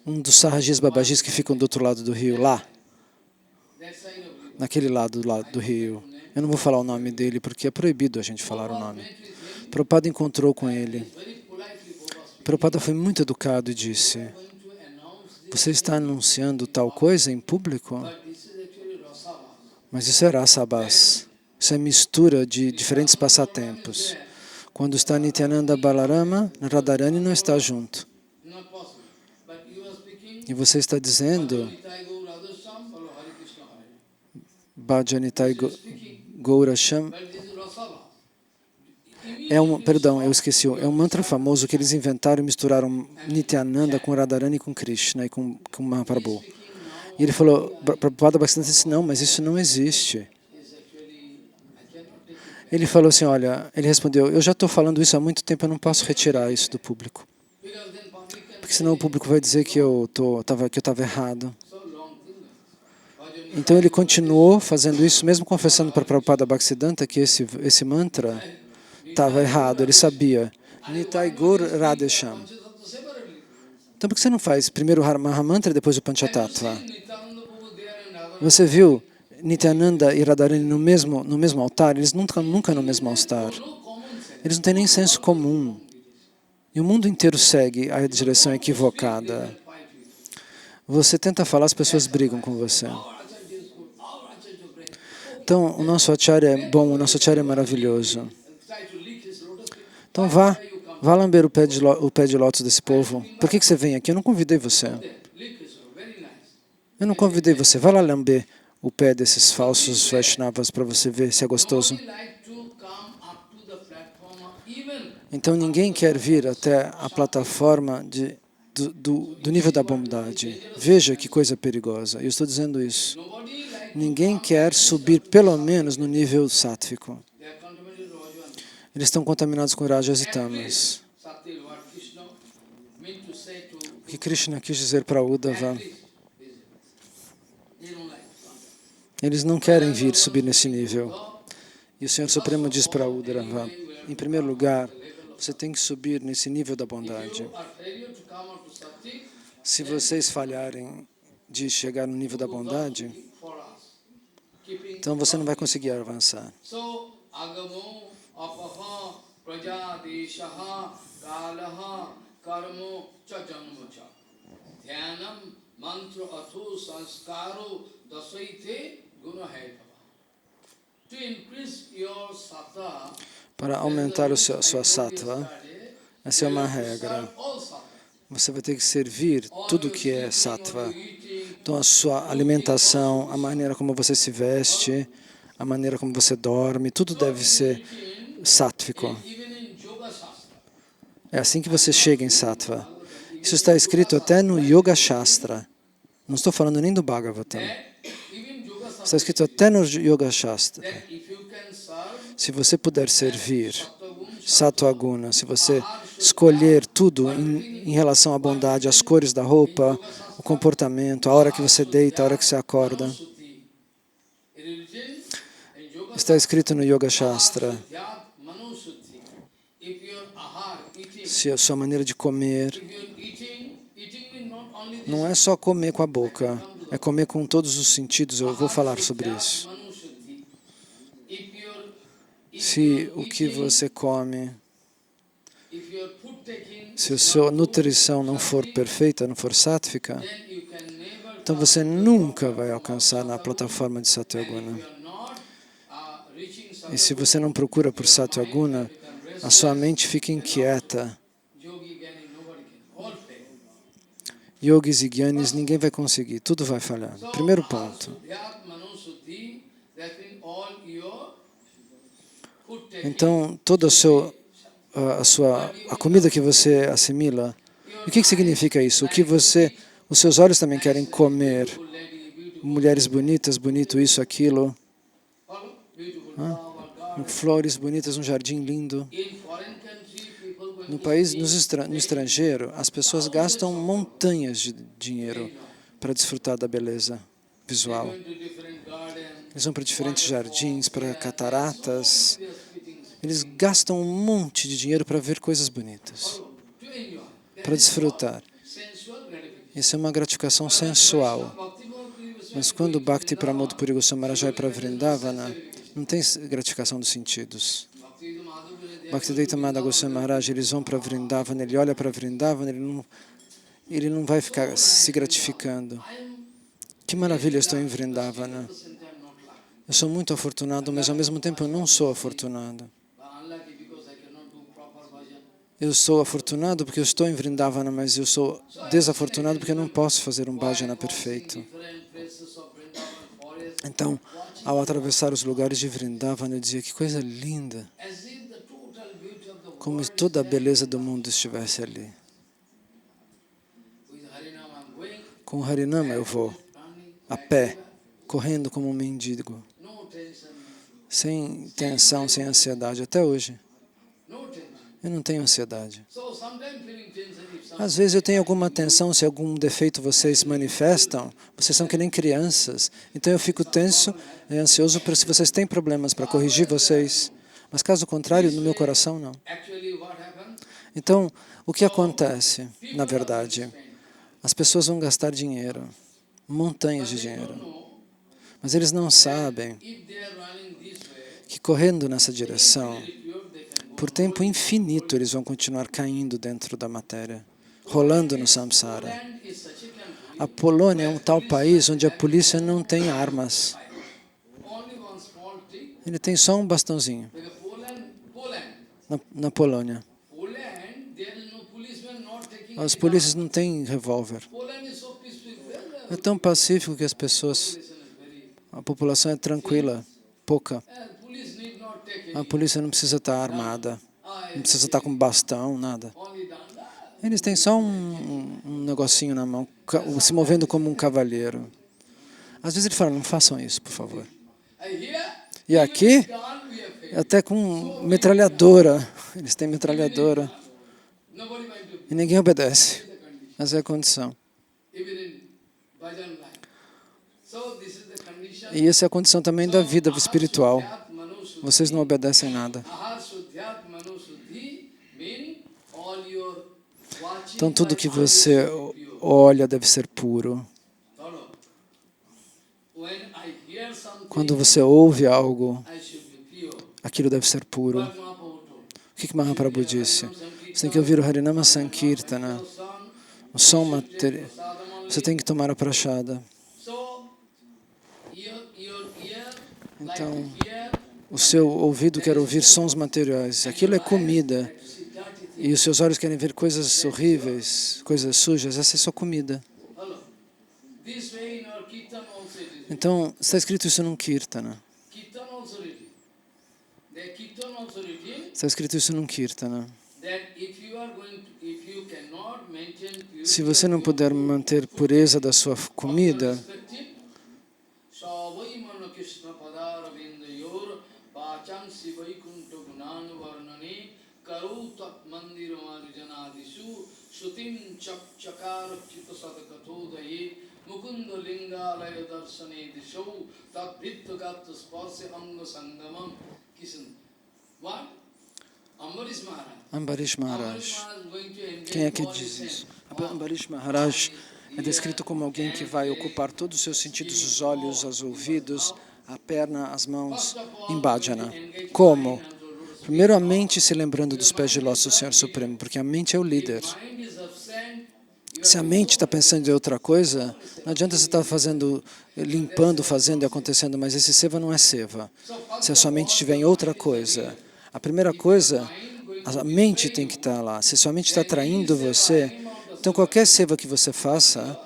[SPEAKER 2] um dos sarrajis babajis que ficam do outro lado do rio, lá, naquele lado do rio. Eu não vou falar o nome dele, porque é proibido a gente falar o nome. Prabhupada encontrou com ele. Prabhupada foi muito educado e disse, você está anunciando tal coisa em público? Mas isso é rasabhas. Isso é mistura de diferentes passatempos. Quando está Nityananda Balarama, Radharani não está junto. E você está dizendo Bhajanitai Gaurasham. Perdão, eu esqueci. É um mantra famoso que eles inventaram e misturaram Nityananda com Radharani e com Krishna e com Mahaprabhu. E ele falou, Prabhupada Bhaktisiddhanta disse, não, mas isso não existe. Ele falou assim, olha, ele respondeu, eu já estou falando isso há muito tempo, eu não posso retirar isso do público. Porque senão o público vai dizer que eu estava errado. Então ele continuou fazendo isso, mesmo confessando para Prabhupada Bhaktisiddhanta que esse mantra estava errado, ele sabia. Nitai Gaur Radhesham. Então por que você não faz primeiro o Mahamantra e depois o Panchatattva? Você viu Nityananda e Radharani no mesmo altar? Eles nunca no mesmo altar. Eles não têm nem senso comum. E o mundo inteiro segue a direção equivocada. Você tenta falar, as pessoas brigam com você. Então, o nosso acharya é bom, o nosso acharya é maravilhoso. Então vá lamber o pé de lótus desse povo. Por que você vem aqui? Eu não convidei você. Eu não convidei você. Vá lá lamber o pé desses falsos Vaishnavas para você ver se é gostoso. Então ninguém quer vir até a plataforma do nível da bondade. Veja que coisa perigosa. Eu estou dizendo isso. Ninguém quer subir pelo menos no nível sátvico. Eles estão contaminados com rajas e tamas. O que Krishna quis dizer para Uddhava? Eles não querem vir subir nesse nível. E o Senhor Supremo diz para Uddhava, em primeiro lugar, você tem que subir nesse nível da bondade. Se vocês falharem de chegar no nível da bondade, então você não vai conseguir avançar. Para aumentar a sua sattva, essa é uma regra. Você vai ter que servir tudo que é sattva. Então a sua alimentação, a maneira como você se veste, a maneira como você dorme, tudo deve ser sáttvico. É assim que você chega em sattva. Isso está escrito até no Yoga Shastra. Não estou falando nem do Bhagavatam. Está escrito até no Yoga Shastra. Se você puder servir Sattva Guna, se você escolher tudo em relação à bondade, as cores da roupa, o comportamento, a hora que você deita, a hora que você acorda. Está escrito no Yoga Shastra. Se a sua maneira de comer não é só comer com a boca, é comer com todos os sentidos. Eu vou falar sobre isso. Se o que você come, se a sua nutrição não for perfeita, não for sátvica, então você nunca vai alcançar na plataforma de Satyaguna. E se você não procura por Satyaguna, a sua mente fica inquieta. Yogis e Gyanis, ninguém vai conseguir, tudo vai falhar. Primeiro ponto. Então, toda a comida que você assimila, o que significa isso? Os seus olhos também querem comer mulheres bonitas, bonito isso, aquilo, flores bonitas, um jardim lindo. No estrangeiro, as pessoas gastam montanhas de dinheiro para desfrutar da beleza visual. Eles vão para diferentes jardins, para cataratas. Eles gastam um monte de dinheiro para ver coisas bonitas, para desfrutar. Isso é uma gratificação sensual. Mas quando Bhakti Pramod Puri Goswami Maharaj vai para Vrindavana, não tem gratificação dos sentidos. Bhaktivedanta Madhava Goswami Maharaj, eles vão para Vrindavana, ele olha para Vrindavana, ele não vai ficar se gratificando. Que maravilha, estou em Vrindavana. Eu sou muito afortunado, mas ao mesmo tempo eu não sou afortunado. Eu sou afortunado porque eu estou em Vrindavana, mas eu sou desafortunado porque eu não posso fazer um bhajana perfeito. Então, ao atravessar os lugares de Vrindavana, eu dizia, que coisa linda. Como se toda a beleza do mundo estivesse ali. Com o Harinama eu vou, a pé, correndo como um mendigo. Sem tensão, sem ansiedade, até hoje. Eu não tenho ansiedade.
[SPEAKER 1] So sometimes feeling tension if some
[SPEAKER 2] Às vezes eu tenho alguma tensão, se algum defeito vocês manifestam, vocês são que nem crianças. Então eu fico tenso e ansioso por se vocês têm problemas para corrigir vocês. Mas caso contrário, no meu coração, não.
[SPEAKER 1] actually what happens?
[SPEAKER 2] Então, o que acontece, na verdade? As pessoas vão gastar dinheiro, montanhas de dinheiro. Mas eles não sabem
[SPEAKER 1] If they are running this way,
[SPEAKER 2] que correndo nessa direção,
[SPEAKER 1] pure, they can go.
[SPEAKER 2] por tempo infinito eles vão continuar caindo dentro da matéria, rolando no samsara.
[SPEAKER 1] Poland is such a country,
[SPEAKER 2] A Polônia é um tal país onde a polícia não tem armas.
[SPEAKER 1] only one small thing,
[SPEAKER 2] Ele tem só um bastãozinho
[SPEAKER 1] like Poland,
[SPEAKER 2] na Polônia.
[SPEAKER 1] there is no policeman not taking
[SPEAKER 2] As
[SPEAKER 1] any
[SPEAKER 2] polícias não têm revólver.
[SPEAKER 1] gun. Poland is so peaceful. Well,
[SPEAKER 2] É tão pacífico que as pessoas,
[SPEAKER 1] population is very,
[SPEAKER 2] a população é tranquila, pouca.
[SPEAKER 1] police need not take
[SPEAKER 2] A
[SPEAKER 1] any.
[SPEAKER 2] polícia não precisa estar armada, não precisa estar com bastão, nada.
[SPEAKER 1] Only done that.
[SPEAKER 2] Eles têm só um negocinho na mão, se movendo como um cavalheiro. Às vezes ele fala, não façam isso, por favor.
[SPEAKER 1] Here,
[SPEAKER 2] E aqui,
[SPEAKER 1] gun we have failed.
[SPEAKER 2] até com metralhadora, eles têm metralhadora
[SPEAKER 1] Nobody mind to
[SPEAKER 2] e ninguém obedece.
[SPEAKER 1] the condition.
[SPEAKER 2] Essa é a condição.
[SPEAKER 1] Even in bhajan line. So this is the condition.
[SPEAKER 2] E essa é a condição também da vida espiritual.
[SPEAKER 1] Ahar Mano Suddhi.
[SPEAKER 2] Vocês não obedecem nada.
[SPEAKER 1] Ahar Shuddhyat Mano Suddhi mean all your watching.
[SPEAKER 2] Então tudo que
[SPEAKER 1] by
[SPEAKER 2] você
[SPEAKER 1] eyes should be pure.
[SPEAKER 2] olha deve ser puro.
[SPEAKER 1] Follow. When I hear something,
[SPEAKER 2] Quando você ouve algo,
[SPEAKER 1] I should be pure.
[SPEAKER 2] aquilo deve ser puro.
[SPEAKER 1] What Mahaprabhu told.
[SPEAKER 2] O que Mahaprabhu disse? Você tem que ouvir o Harinama Sankirtana, o som material. Você tem que tomar a prachada.
[SPEAKER 1] So your ear like
[SPEAKER 2] Então,
[SPEAKER 1] to hear
[SPEAKER 2] o seu ouvido quer ouvir sons materiais. Aquilo é comida.
[SPEAKER 1] see dirty things.
[SPEAKER 2] E os seus olhos querem ver coisas horríveis, coisas sujas. Essa é sua comida.
[SPEAKER 1] Follow. This way in our Kirtan also it is.
[SPEAKER 2] Então, está escrito isso num Kirtana.
[SPEAKER 1] Kirtan also written. The Kirtan also written
[SPEAKER 2] Está escrito isso num Kirtana.
[SPEAKER 1] that if you cannot maintain purity,
[SPEAKER 2] Se você não puder manter pureza da sua comida,
[SPEAKER 1] Savai Mana Krishna Padara Vindayor Pacham Sivaikuntha Gunan Varnani Karu Tat Mandir Marijanadisu Sutim Chakar Chita Sadakathodaye Mukunda Lingalaya Darsane Disho Tat Bhitta Gatta Sparse Anga Sangamam Kisan. What? Ambarish Maharaj.
[SPEAKER 2] Ambarish Maharaj.
[SPEAKER 1] Ambarish Maharaj going to engage
[SPEAKER 2] Quem é que
[SPEAKER 1] God in
[SPEAKER 2] diz
[SPEAKER 1] sense.
[SPEAKER 2] isso? Ambarish Maharaj é descrito como alguém que vai ocupar todos os seus sentidos, os olhos, os ouvidos, a perna, as mãos, em bhajana. Como? Primeiramente se lembrando dos pés de lótus do Senhor Supremo, porque a mente é o líder.
[SPEAKER 1] Mind is absent,
[SPEAKER 2] Se a mente está pensando em outra coisa, não adianta você estar fazendo, limpando, fazendo e acontecendo, mas esse seva não é seva. Se a sua mente estiver em outra coisa, a primeira coisa, a mente tem que estar lá. Se a sua mente está atraindo você, então qualquer seva que você faça,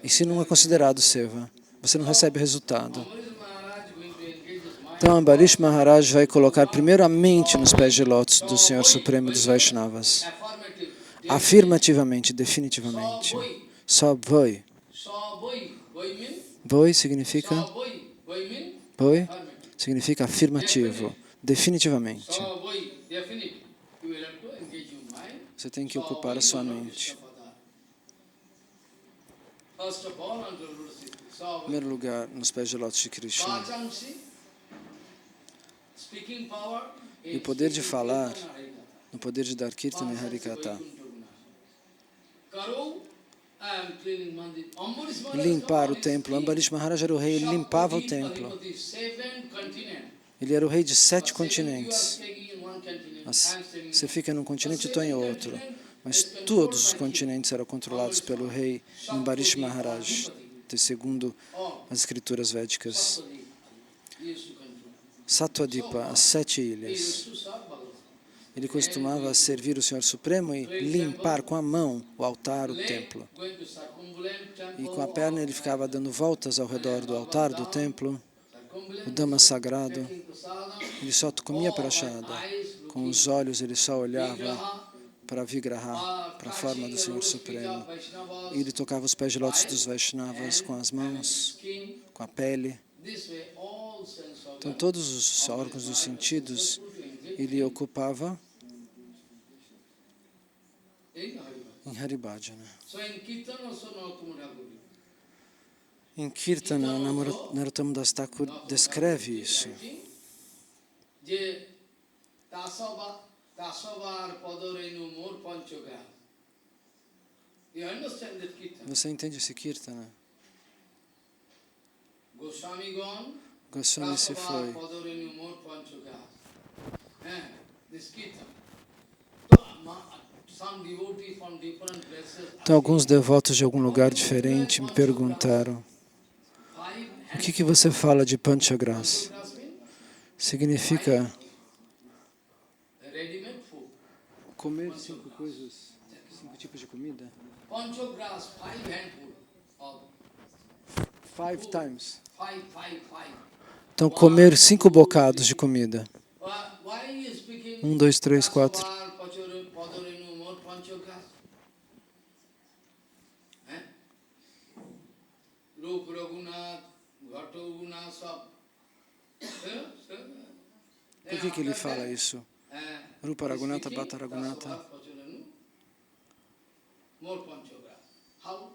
[SPEAKER 2] isso não é considerado seva. Você não recebe resultado.
[SPEAKER 1] Ambarish Maharaj going to engage his mind.
[SPEAKER 2] Então Ambarish Maharaj vai colocar primeiro a mente nos pés de lótus do Senhor Supremo dos Vaishnavas.
[SPEAKER 1] Affirmative.
[SPEAKER 2] Afirmativamente, definitivamente. Só Voi.
[SPEAKER 1] Savai. Vai mean?
[SPEAKER 2] Voi significa?
[SPEAKER 1] Savai. Vai mean?
[SPEAKER 2] Voi
[SPEAKER 1] Affirmative.
[SPEAKER 2] significa afirmativo, definitivamente.
[SPEAKER 1] Savai. Definitely. You will have to engage your mind.
[SPEAKER 2] Você tem que ocupar a sua mente.
[SPEAKER 1] First of all, unto Lord Sri.
[SPEAKER 2] Em
[SPEAKER 1] Savai.
[SPEAKER 2] primeiro lugar, nos pés de lótus de Krishna.
[SPEAKER 1] Vachamsi. Speaking power.
[SPEAKER 2] E o poder de falar, no poder de dar Kirtana e Harikata. E limpar o templo. Ambarish Maharaj era o rei, ele limpava o templo. Ele era o rei de 7 continentes. Você fica num continente e estou em outro. Mas todos os continentes eram controlados pelo rei Ambarish Maharaj, segundo as escrituras védicas. Satvadipa, as 7 ilhas. Ele costumava servir o Senhor Supremo e limpar com a mão o altar, o templo. E com a perna ele ficava dando voltas ao redor do altar, do templo, o Dhamma sagrado. Ele só comia prachada. Com os olhos ele só olhava para Vigraha, para a forma do Senhor Supremo. E ele tocava os pés de lótus dos Vaishnavas com as mãos, com a pele. Então todos os órgãos dos sentidos ele ocupava
[SPEAKER 1] in Haribhajana.
[SPEAKER 2] em Haribhajana.
[SPEAKER 1] So in Kirtan also Narottama Thakur.
[SPEAKER 2] Em Kirtana, Narottama Das Thakur descreve isso.
[SPEAKER 1] Je Tasavar Padorenu Mor Panchoga. You understand that Kirtan?
[SPEAKER 2] Você entende esse Kirtana?
[SPEAKER 1] Goswami gone,
[SPEAKER 2] Goswami se foi.
[SPEAKER 1] Padorenu Mor Panchoga. This Kirtan. Some devotee from different places.
[SPEAKER 2] Então, alguns devotos de algum lugar diferente me perguntaram: o que você fala de Panchagras? Significa
[SPEAKER 1] Ready-made food.
[SPEAKER 2] comer 5 coisas, 5 tipos de comida?
[SPEAKER 1] Panchagras, 5 handful of
[SPEAKER 2] 5 times.
[SPEAKER 1] five.
[SPEAKER 2] Então, comer 5 bocados de comida.
[SPEAKER 1] Why is speaking
[SPEAKER 2] 1, 2, 3, 4.
[SPEAKER 1] Padorenu Mor Panchagras? Rup Raghunath, Ghato Raghunath, sab.
[SPEAKER 2] Por que ele fala isso? Rupa Raghunatha, Bhatta Raghunatha.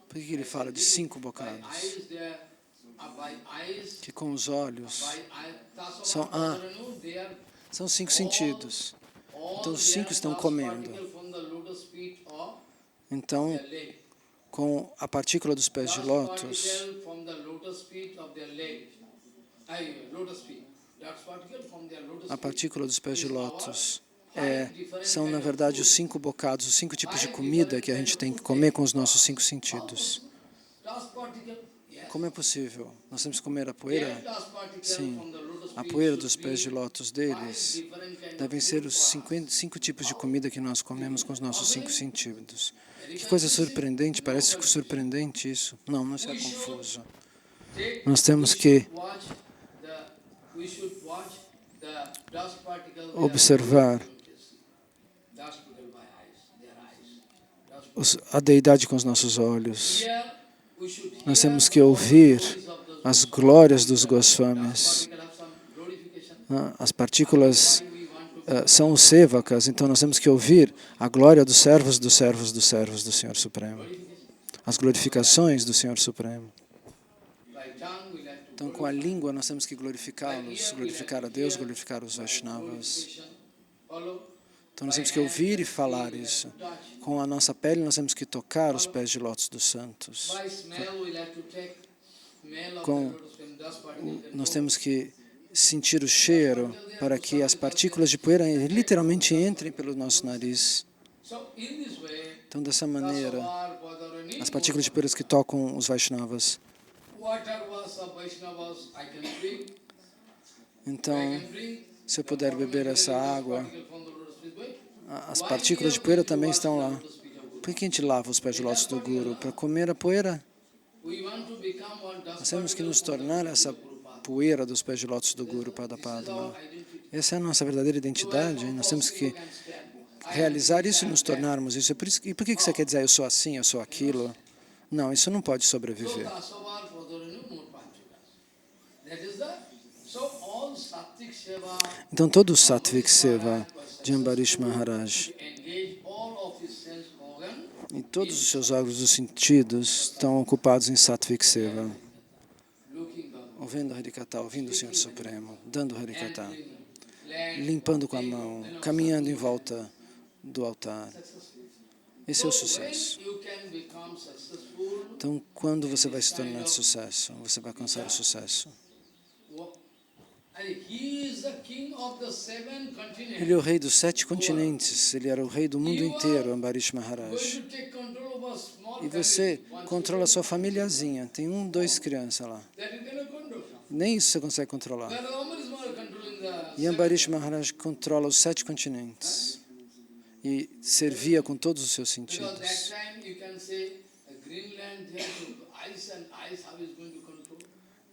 [SPEAKER 2] Por que ele fala de 5 bocados? Que com os olhos são 5 sentidos. Então os 5 estão comendo. Então, com a partícula dos pés de lótus, a partícula dos pés de lótus são, na verdade, os 5 bocados, os 5 tipos de comida que a gente tem que comer com os nossos 5 sentidos. Como é possível? Nós temos que comer a poeira? Sim. A poeira dos pés de lótus deles devem ser os 5 tipos de comida que nós comemos com os nossos 5 sentidos. Que coisa surpreendente, parece surpreendente isso. Não, não é confuso. Nós temos que observar a deidade com os nossos olhos. Nós temos que ouvir as glórias dos Goswamis. As partículas são os sevakas, então nós temos que ouvir a glória dos servos dos servos dos servos do Senhor Supremo. As glorificações do Senhor Supremo. Então, com a língua, nós temos que glorificá-los, glorificar a Deus, glorificar os Vaishnavas. Então, nós temos que ouvir e falar isso. Com a nossa pele, nós temos que tocar os pés de lótus dos santos. Nós temos que sentir o cheiro para que as partículas de poeira literalmente entrem pelo nosso nariz. Então, dessa maneira, as partículas de poeira que tocam os Vaishnavas. Então, se eu puder beber essa água, as partículas de poeira também estão lá. Por que a gente lava os pés de lótus do Guru? Para comer a poeira? Nós temos que nos tornar essa poeira dos pés de lótus do Guru Padapadma. Essa é a nossa verdadeira identidade. Nós temos que realizar isso e nos tornarmos isso. E por que você quer dizer eu sou assim, eu sou aquilo? Não, isso não pode sobreviver. Então todo o Sattvic Seva de Ambarish Maharaj e todos os seus órgãos dos sentidos estão ocupados em Sattvic Seva, ouvindo Harikata, ouvindo o Senhor Supremo, dando Harikata, limpando com a mão, caminhando em volta do altar. Esse é o sucesso. Então, quando você vai se tornar sucesso, você vai alcançar o sucesso. Ele é o rei dos 7 continentes, ele era o rei do mundo inteiro, Ambarish Maharaj. E você controla a sua famíliazinha, tem 1, 2 crianças lá. Nem isso você consegue controlar. E Ambarish Maharaj controla os 7 continentes e servia com todos os seus sentidos.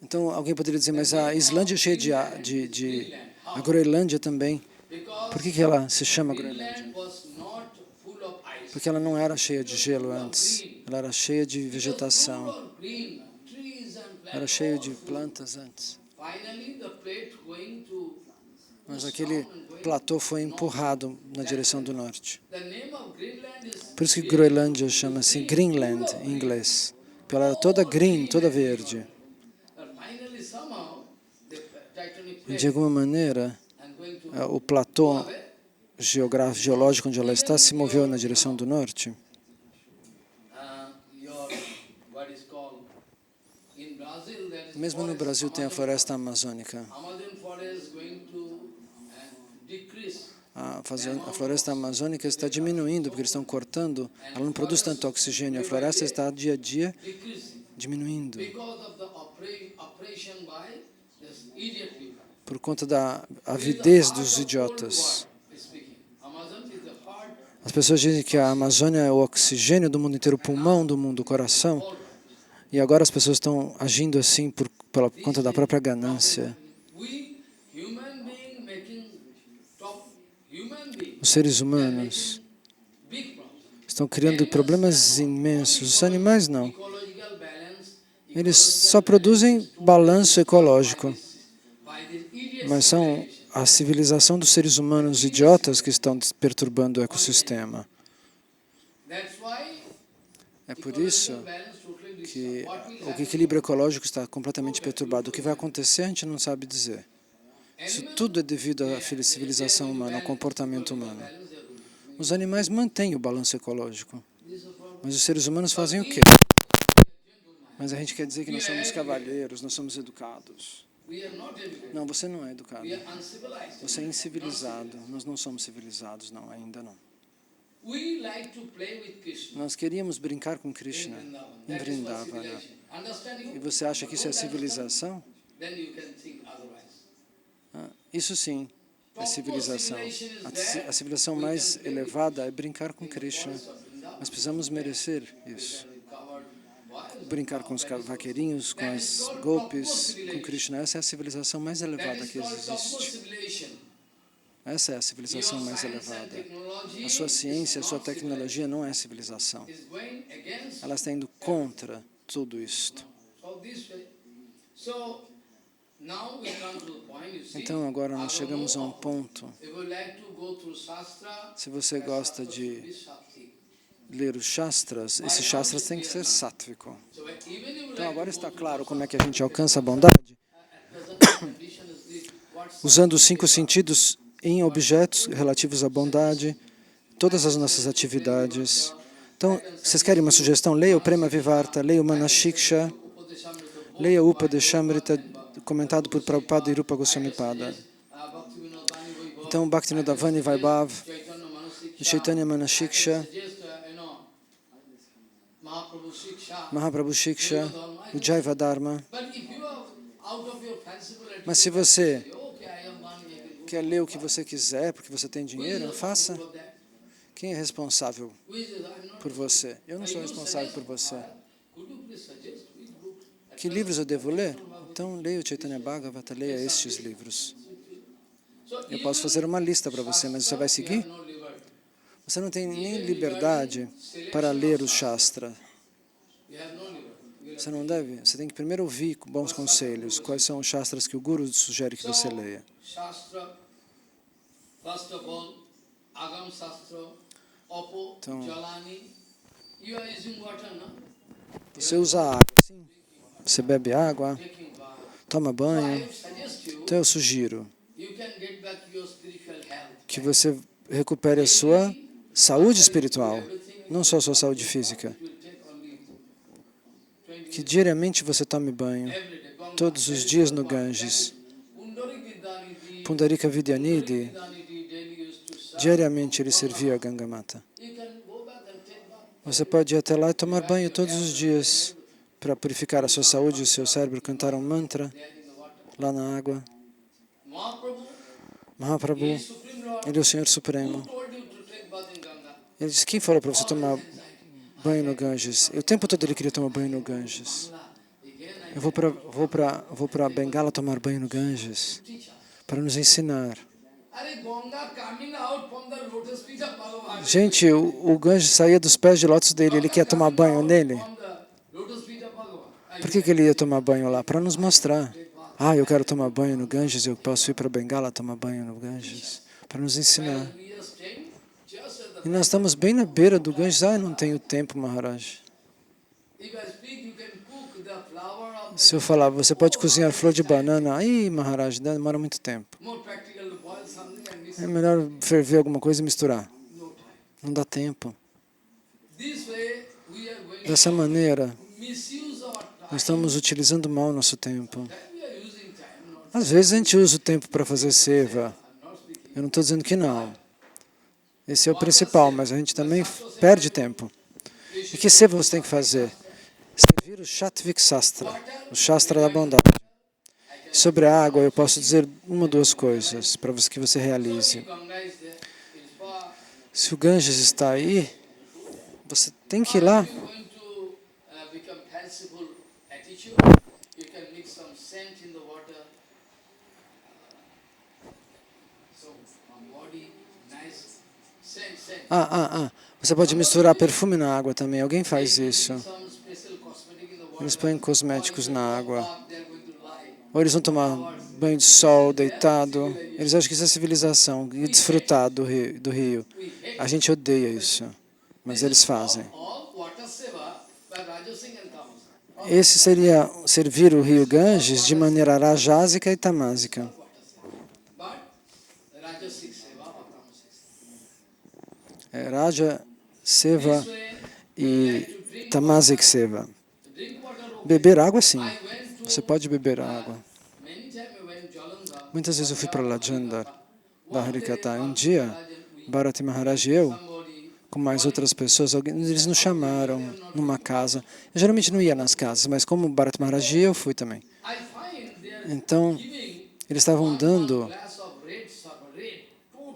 [SPEAKER 2] Então, alguém poderia dizer, mas a Islândia é cheia de a Groenlândia também. Por que ela se chama Groenlândia? Porque ela não era cheia de gelo antes. Ela era cheia de vegetação. Era cheia de plantas antes. Mas aquele platô foi empurrado na direção do norte. Por isso que Groenlândia chama-se Greenland em inglês. Ela era toda green, toda verde. E de alguma maneira, o platô geológico onde ela está se moveu na direção do norte. Mesmo no Brasil tem a floresta amazônica. A floresta amazônica está diminuindo, porque eles estão cortando, ela não produz tanto oxigênio, a floresta está dia a dia diminuindo. Por conta da avidez dos idiotas. As pessoas dizem que a Amazônia é o oxigênio do mundo inteiro, o pulmão do mundo, o coração. E agora as pessoas estão agindo assim por conta da própria ganância. Os seres humanos estão criando problemas imensos. Os animais não. Eles só produzem balanço ecológico. Mas são a civilização dos seres humanos idiotas que estão perturbando o ecossistema. É por isso que o equilíbrio ecológico está completamente perturbado. O que vai acontecer a gente não sabe dizer. Isso tudo é devido à civilização humana, ao comportamento humano. Os animais mantêm o balanço ecológico, mas os seres humanos fazem o quê? Mas a gente quer dizer que nós somos cavalheiros, nós somos educados. Não, você não é educado. Você é incivilizado. Nós não somos civilizados, não, ainda não. Nós queríamos brincar com Krishna em Vrindavana. E você acha que isso é civilização? Isso sim é civilização. A civilização mais elevada é brincar com Krishna. Nós precisamos merecer isso. Brincar com os vaqueirinhos, com os golpes, com Krishna. Essa é a civilização mais elevada que existe. Essa é a civilização mais elevada. A sua ciência, a sua tecnologia não é civilização. Ela está indo contra tudo isto. Então agora nós chegamos a um ponto. Se você gosta de ler os Shastras, esses Shastras têm que ser sáttvico. Então agora está claro como é que a gente alcança a bondade. Usando os 5 sentidos em objetos relativos à bondade, todas as nossas atividades. Então, vocês querem uma sugestão? Leia o Prema Vivarta, leia o Manashiksha, leia o Upadeshamrita, comentado por Prabhupada e Rupa Goswami Pada. Então, o Bhaktivinoda Vani Vaibhav, o Chaitanya Manashiksha, Mahaprabhu Shiksha, o Jaiva Dharma. Mas se você quer ler o que você quiser, porque você tem dinheiro, faça. Quem é responsável por você? Eu não sou responsável por você. Que livros eu devo ler? Então, leia o Chaitanya Bhagavata, leia estes livros. Eu posso fazer uma lista para você, mas você vai seguir? Você não tem nem liberdade para ler o Shastra. Você não deve. Você tem que primeiro ouvir bons conselhos. Quais são os Shastras que o Guru sugere que você leia? Então, você usa água, sim? Você bebe água, toma banho. Então eu sugiro que você recupere a sua saúde espiritual, não só a sua saúde física. Que diariamente você tome banho, todos os dias no Ganges. Pundarika Vidyanidhi, diariamente ele servia a Ganga Mata. Você pode ir até lá e tomar banho todos os dias para purificar a sua saúde e o seu cérebro, cantar um mantra lá na água. Mahaprabhu, ele é o Senhor Supremo. Ele disse, quem falou para você tomar banho no Ganges? O tempo todo ele queria tomar banho no Ganges. Eu vou para Bengala tomar banho no Ganges para nos ensinar. Gente, o Ganges saía dos pés de lótus dele, ele quer tomar banho nele. Por que ele ia tomar banho lá? Para nos mostrar. Ah, eu quero tomar banho no Ganges, eu posso ir para Bengala tomar banho no Ganges. Para nos ensinar. E nós estamos bem na beira do Ganges. Ah, eu não tenho tempo, Maharaj. Se eu falar, você pode cozinhar flor de banana. Aí, Maharaj, demora muito tempo. É melhor ferver alguma coisa e misturar. Não dá tempo. Dessa maneira, nós estamos utilizando mal o nosso tempo. Às vezes a gente usa o tempo para fazer seva. Eu não estou dizendo que não. Esse é o principal, mas a gente também perde tempo. E que seva você tem que fazer? Servir o Shatvik Shastra, o Shastra da bondade. Sobre a água, eu posso dizer uma ou duas coisas para que você realize. Se o Ganges está aí, você tem que ir lá. Você pode misturar perfume na água também. Alguém faz isso. Eles põem cosméticos na água. Ou eles vão tomar banho de sol, deitado. Eles acham que isso é civilização. E desfrutar do rio. A gente odeia isso. Mas eles fazem. Esse seria servir o rio Ganges de maneira rajásica e tamásica. Raja Seva e Tamasic Seva. Beber água, sim. Você pode beber água. Muitas vezes eu fui para Lajandar, da Harikata. Um dia, Bharati Maharaj e eu, com mais outras pessoas, eles nos chamaram numa casa. Eu geralmente não ia nas casas, mas como Bharati Maharaj e eu fui também. Então, eles estavam dando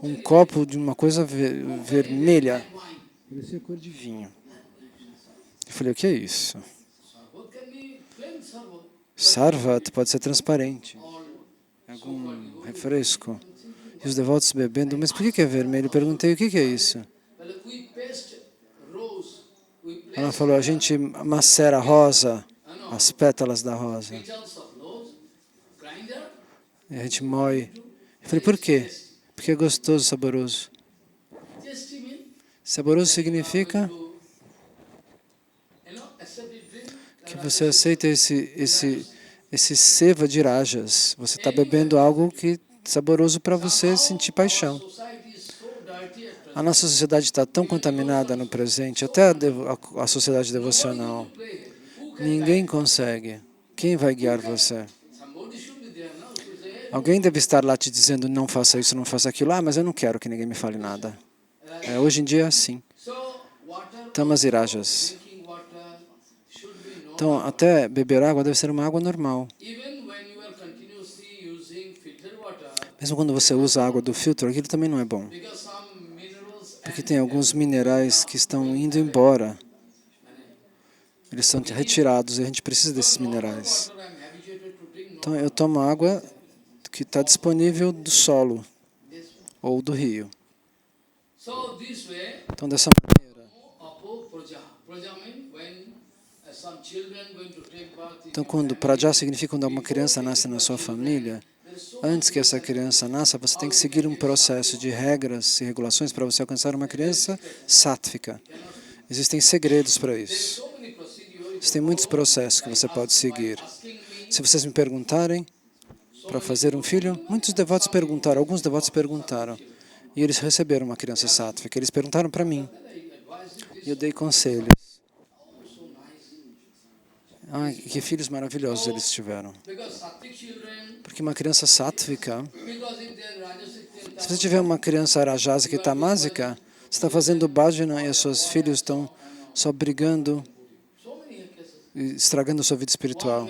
[SPEAKER 2] um copo de uma coisa vermelha. Parecia cor de vinho. Eu falei, o que é isso? Sarvat pode ser transparente. Algum refresco. E os devotos bebendo, mas por que é vermelho? Eu perguntei, o que é isso? Ela falou, a gente macera a rosa, as pétalas da rosa. E a gente moe. Eu falei, por quê? Porque é gostoso, saboroso. Saboroso significa que você aceita esse seva de rajas. Você está bebendo algo que é saboroso para você sentir paixão. A nossa sociedade está tão contaminada no presente, até a sociedade devocional. Ninguém consegue. Quem vai guiar você? Alguém deve estar lá te dizendo, não faça isso, não faça aquilo. Ah, mas eu não quero que ninguém me fale nada. Hoje em dia é assim. Tamas e rajas. Então, até beber água deve ser uma água normal. Mesmo quando você usa a água do filtro, aquilo também não é bom. Porque tem alguns minerais que estão indo embora. Eles são retirados e a gente precisa desses minerais. Então, eu tomo água que está disponível do solo ou do rio. Então, dessa maneira. Então, quando praja significa quando uma criança nasce na sua família, antes que essa criança nasça, você tem que seguir um processo de regras e regulações para você alcançar uma criança sátvica. Existem segredos para isso. Existem muitos processos que você pode seguir. Se vocês me perguntarem para fazer um filho, muitos devotos perguntaram, alguns devotos perguntaram, e eles receberam uma criança sátvica. Eles perguntaram para mim, e eu dei conselhos. Que filhos maravilhosos eles tiveram. Porque uma criança sátvica, se você tiver uma criança rajásica e tamásica, você está fazendo bhajana e os seus filhos estão só brigando e estragando a sua vida espiritual.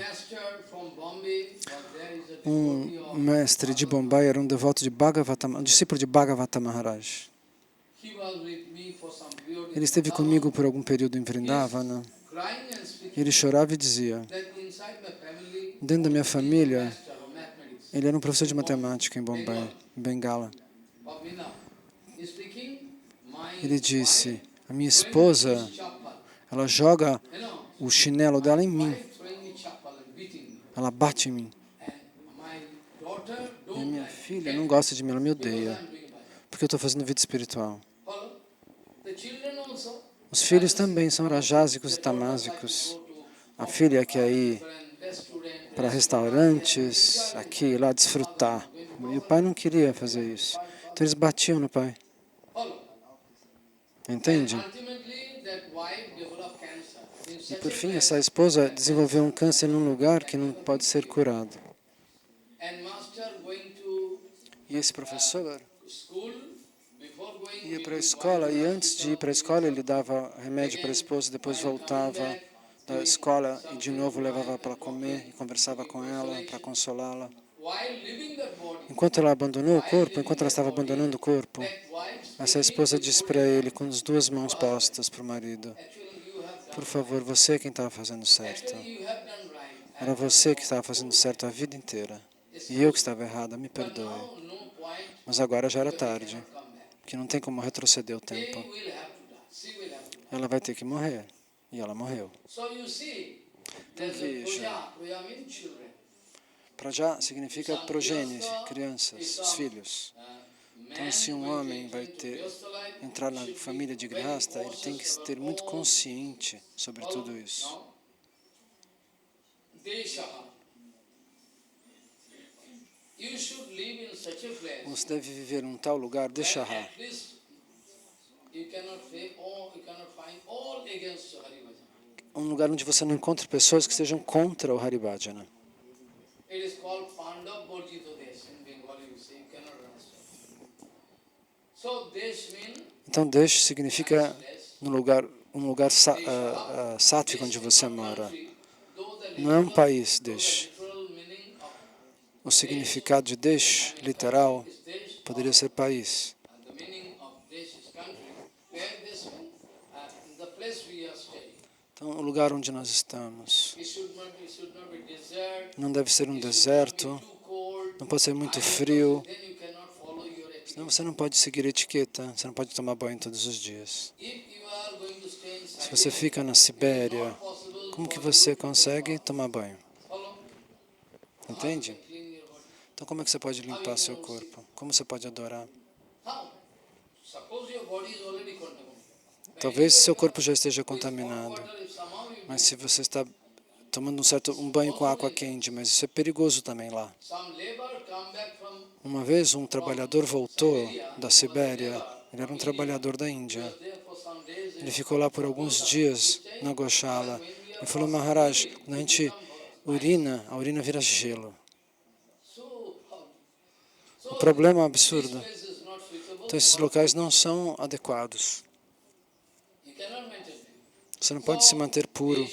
[SPEAKER 2] Um mestre de Bombay era um devoto de Bhagavata, um discípulo de Bhagavata Maharaj. Ele esteve comigo por algum período em Vrindavana. Ele chorava e dizia, dentro da minha família, ele era um professor de matemática em Bombay, em Bengala. Ele disse, a minha esposa, ela joga o chinelo dela em mim. Ela bate em mim. E a minha filha não gosta de mim, ela me odeia. Porque eu estou fazendo vida espiritual. Os filhos também são rajásicos e tamásicos. A filha quer ir para restaurantes, aqui e lá, desfrutar. E o pai não queria fazer isso. Então eles batiam no pai. Entende? E por fim, essa esposa desenvolveu um câncer num lugar que não pode ser curado. E esse professor ia para a escola, e antes de ir para a escola ele dava remédio para a esposa, depois voltava da escola e de novo levava para comer e conversava com ela para consolá-la. Enquanto ela abandonou o corpo, enquanto ela estava abandonando o corpo, essa esposa disse para ele, com as duas mãos postas para o marido, por favor, você é quem estava fazendo certo. Era você que estava fazendo certo a vida inteira. E eu que estava errada, me perdoe. Mas agora já era tarde, que não tem como retroceder o tempo. Ela vai ter que morrer. E ela morreu. Então veja, Praja significa progênie, crianças, os filhos. Então se um homem vai entrar na família de Grihasta, ele tem que ter muito consciente sobre tudo isso. Você deve viver em um tal lugar, Deshaha. Um lugar onde você não encontre pessoas que estejam contra o Haribhajana. Então, Desh significa um lugar sáttvico onde você mora. Não é um país, Desh. O significado de Desh, literal, poderia ser país. Então, o lugar onde nós estamos não deve ser um deserto, não pode ser muito frio, senão você não pode seguir etiqueta, você não pode tomar banho todos os dias. Se você fica na Sibéria, como que você consegue tomar banho? Entende? Então, como é que você pode limpar seu corpo? Como você pode adorar? Talvez seu corpo já esteja contaminado, mas se você está tomando um banho com água quente, mas isso é perigoso também lá. Uma vez um trabalhador voltou da Sibéria, ele era um trabalhador da Índia. Ele ficou lá por alguns dias na Goshala. Ele falou, Maharaj, quando a gente urina, a urina vira gelo. O problema é um absurdo. Então esses locais não são adequados. Você não pode se manter puro.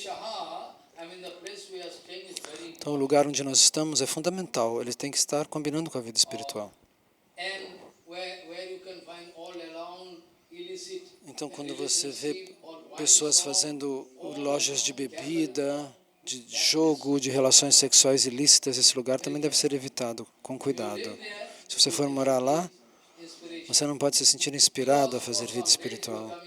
[SPEAKER 2] Então o lugar onde nós estamos é fundamental. Ele tem que estar combinando com a vida espiritual. Então quando você vê pessoas fazendo lojas de bebida, de jogo, de relações sexuais ilícitas, esse lugar também deve ser evitado, com cuidado. Se você for morar lá, você não pode se sentir inspirado a fazer vida espiritual.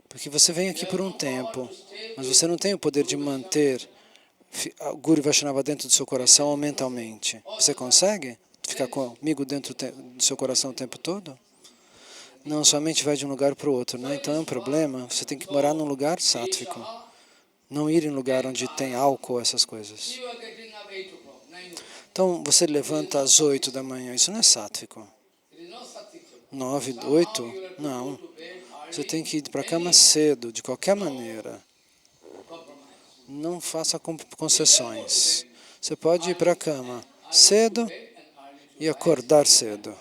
[SPEAKER 2] Porque você vem aqui por um tempo, mas você não tem o poder de manter o Guru Vaishnava dentro do seu coração mentalmente. Você consegue ficar comigo dentro do seu coração o tempo todo? Não, somente vai de um lugar para o outro, né? Então é um problema. Você tem que morar num lugar sátvico. Não ir em lugar onde tem álcool, essas coisas. Então você levanta às 8 da manhã, isso não é sátvico. 9, 8? Não. Você tem que ir para a cama cedo, de qualquer maneira. Não faça concessões. Você pode ir para a cama cedo e acordar cedo.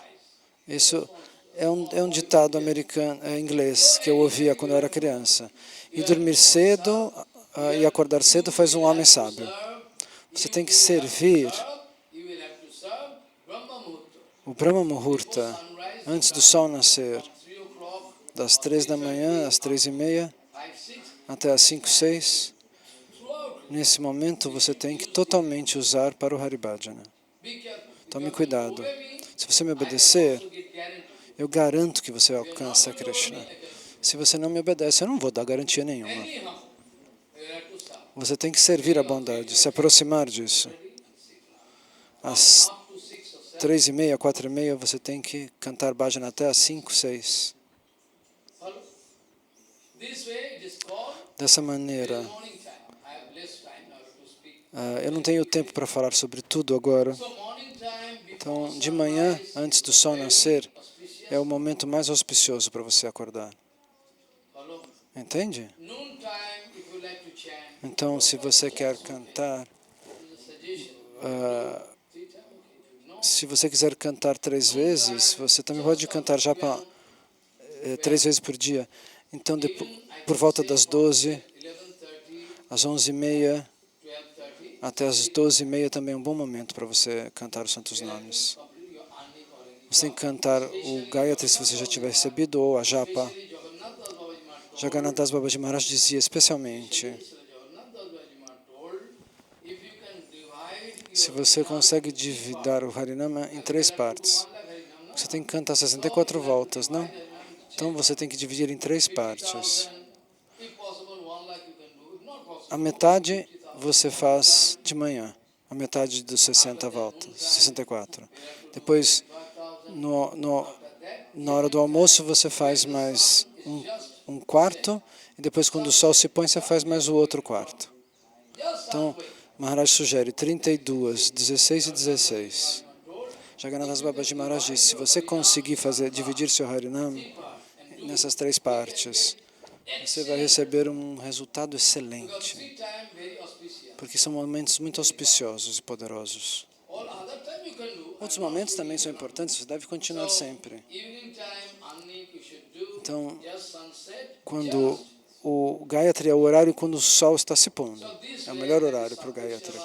[SPEAKER 2] Isso é um ditado americano, inglês, que eu ouvia quando eu era criança. E dormir cedo e acordar cedo faz um homem sábio. Você tem que servir o Brahma Muhurta, antes do sol nascer, das 3 da manhã às 3:30, até às 5, 6. Nesse momento, você tem que totalmente usar para o Haribhajana. Tome cuidado. Se você me obedecer, eu garanto que você alcança Krishna. Se você não me obedece, eu não vou dar garantia nenhuma. Você tem que servir a bondade, se aproximar disso. Às 3:30, 4:30, você tem que cantar bhajana até às 5, 6.
[SPEAKER 1] This way it is called
[SPEAKER 2] Dessa maneira,
[SPEAKER 1] morning time. I have less time now to speak.
[SPEAKER 2] eu não tenho tempo para falar sobre tudo agora.
[SPEAKER 1] So morning time before
[SPEAKER 2] Então, de manhã,
[SPEAKER 1] sunrise
[SPEAKER 2] antes do
[SPEAKER 1] is
[SPEAKER 2] sol
[SPEAKER 1] very
[SPEAKER 2] nascer,
[SPEAKER 1] auspicious.
[SPEAKER 2] é o momento mais auspicioso para você acordar.
[SPEAKER 1] Follow?
[SPEAKER 2] Entende?
[SPEAKER 1] Noon time, if you like to chant,
[SPEAKER 2] Então, se você quer cantar,
[SPEAKER 1] this is a suggestion.
[SPEAKER 2] ah,
[SPEAKER 1] 3 times, okay. No.
[SPEAKER 2] se você quiser cantar 3 vezes, você também pode cantar japa 3 vezes por dia. Então, por volta das 12,
[SPEAKER 1] 11:30,
[SPEAKER 2] às 11h30,
[SPEAKER 1] 12:30,
[SPEAKER 2] até às 12h30 também é um bom momento para você cantar os santos nomes.
[SPEAKER 1] complete your Ani or any.
[SPEAKER 2] Você tem que cantar o Gayatri se você já tiver recebido, ou a japa.
[SPEAKER 1] Especially Jagannath Das Babaji Maharaj told,
[SPEAKER 2] Jagannath Das Babaji Maharaj dizia especialmente,
[SPEAKER 1] Jagannath Das Babaji Maharaj told, if you can divide
[SPEAKER 2] se
[SPEAKER 1] your
[SPEAKER 2] você consegue dividir o Harinama em 3 partes, você tem que cantar 64 voltas, não? Então você tem que dividir em 3 partes.
[SPEAKER 1] if possible 1 lakh you can do. If not possible,
[SPEAKER 2] A metade você faz de manhã, a metade dos 60 voltas, 64. Depois, na hora do almoço, você faz mais um quarto, e depois, quando o sol se põe, você faz mais o outro quarto. Então, Maharaj sugere 32, 16 e 16. Jagannath Das Babaji Maharaj disse, se você conseguir dividir seu Harinam nessas 3 partes, você vai receber um resultado excelente,
[SPEAKER 1] 3 times very auspicious.
[SPEAKER 2] porque são momentos muito auspiciosos e poderosos.
[SPEAKER 1] All other time you can do.
[SPEAKER 2] Outros momentos também são importantes, você deve continuar sempre.
[SPEAKER 1] Evening time, Annik, you should do
[SPEAKER 2] Então,
[SPEAKER 1] just sunset.
[SPEAKER 2] quando o Gayatri é o horário quando o sol está se pondo, é o melhor horário para o Gayatri.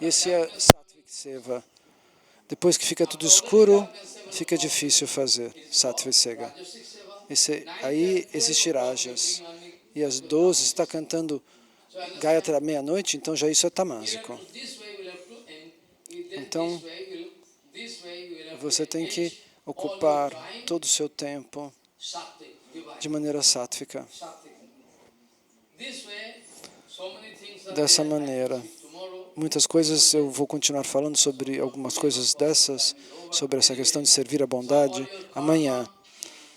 [SPEAKER 2] Esse é Satvik Seva. Depois que fica tudo escuro, fica difícil fazer Satvik Seva. Aí existe Rajas. E às 12 está cantando Gayatri à meia-noite, então já isso é tamásico. Então, você tem que ocupar todo o seu tempo de maneira sátvica. Dessa maneira, muitas coisas eu vou continuar falando sobre algumas coisas dessas, sobre essa questão de servir a bondade, amanhã.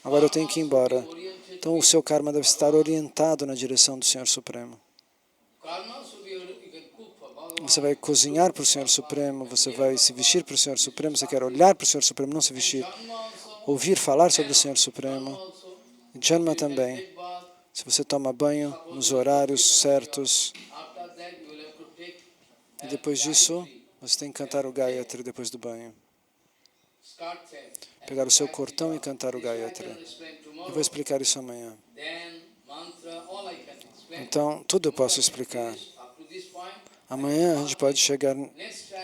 [SPEAKER 2] Agora eu tenho que ir embora. Então o seu karma deve estar orientado na direção do Senhor Supremo. Você vai cozinhar para o Senhor Supremo, você vai se vestir para o Senhor Supremo, você quer olhar para o Senhor Supremo, não se vestir. Ouvir falar sobre o Senhor Supremo. Janma também. Se você toma banho nos horários certos. E depois disso, você tem que cantar o Gayatri depois do banho. Pegar o seu cortão e cantar o Gayatri. Eu vou explicar isso amanhã. Então, tudo eu posso explicar. Amanhã a gente pode chegar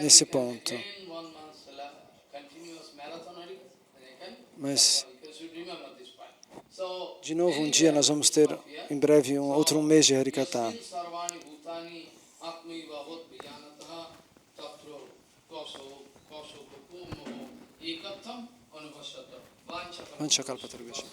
[SPEAKER 2] nesse ponto. Mas, de novo, um dia nós vamos ter, em breve, outro mês de Harikatha. Vancha kalpatarubhesha.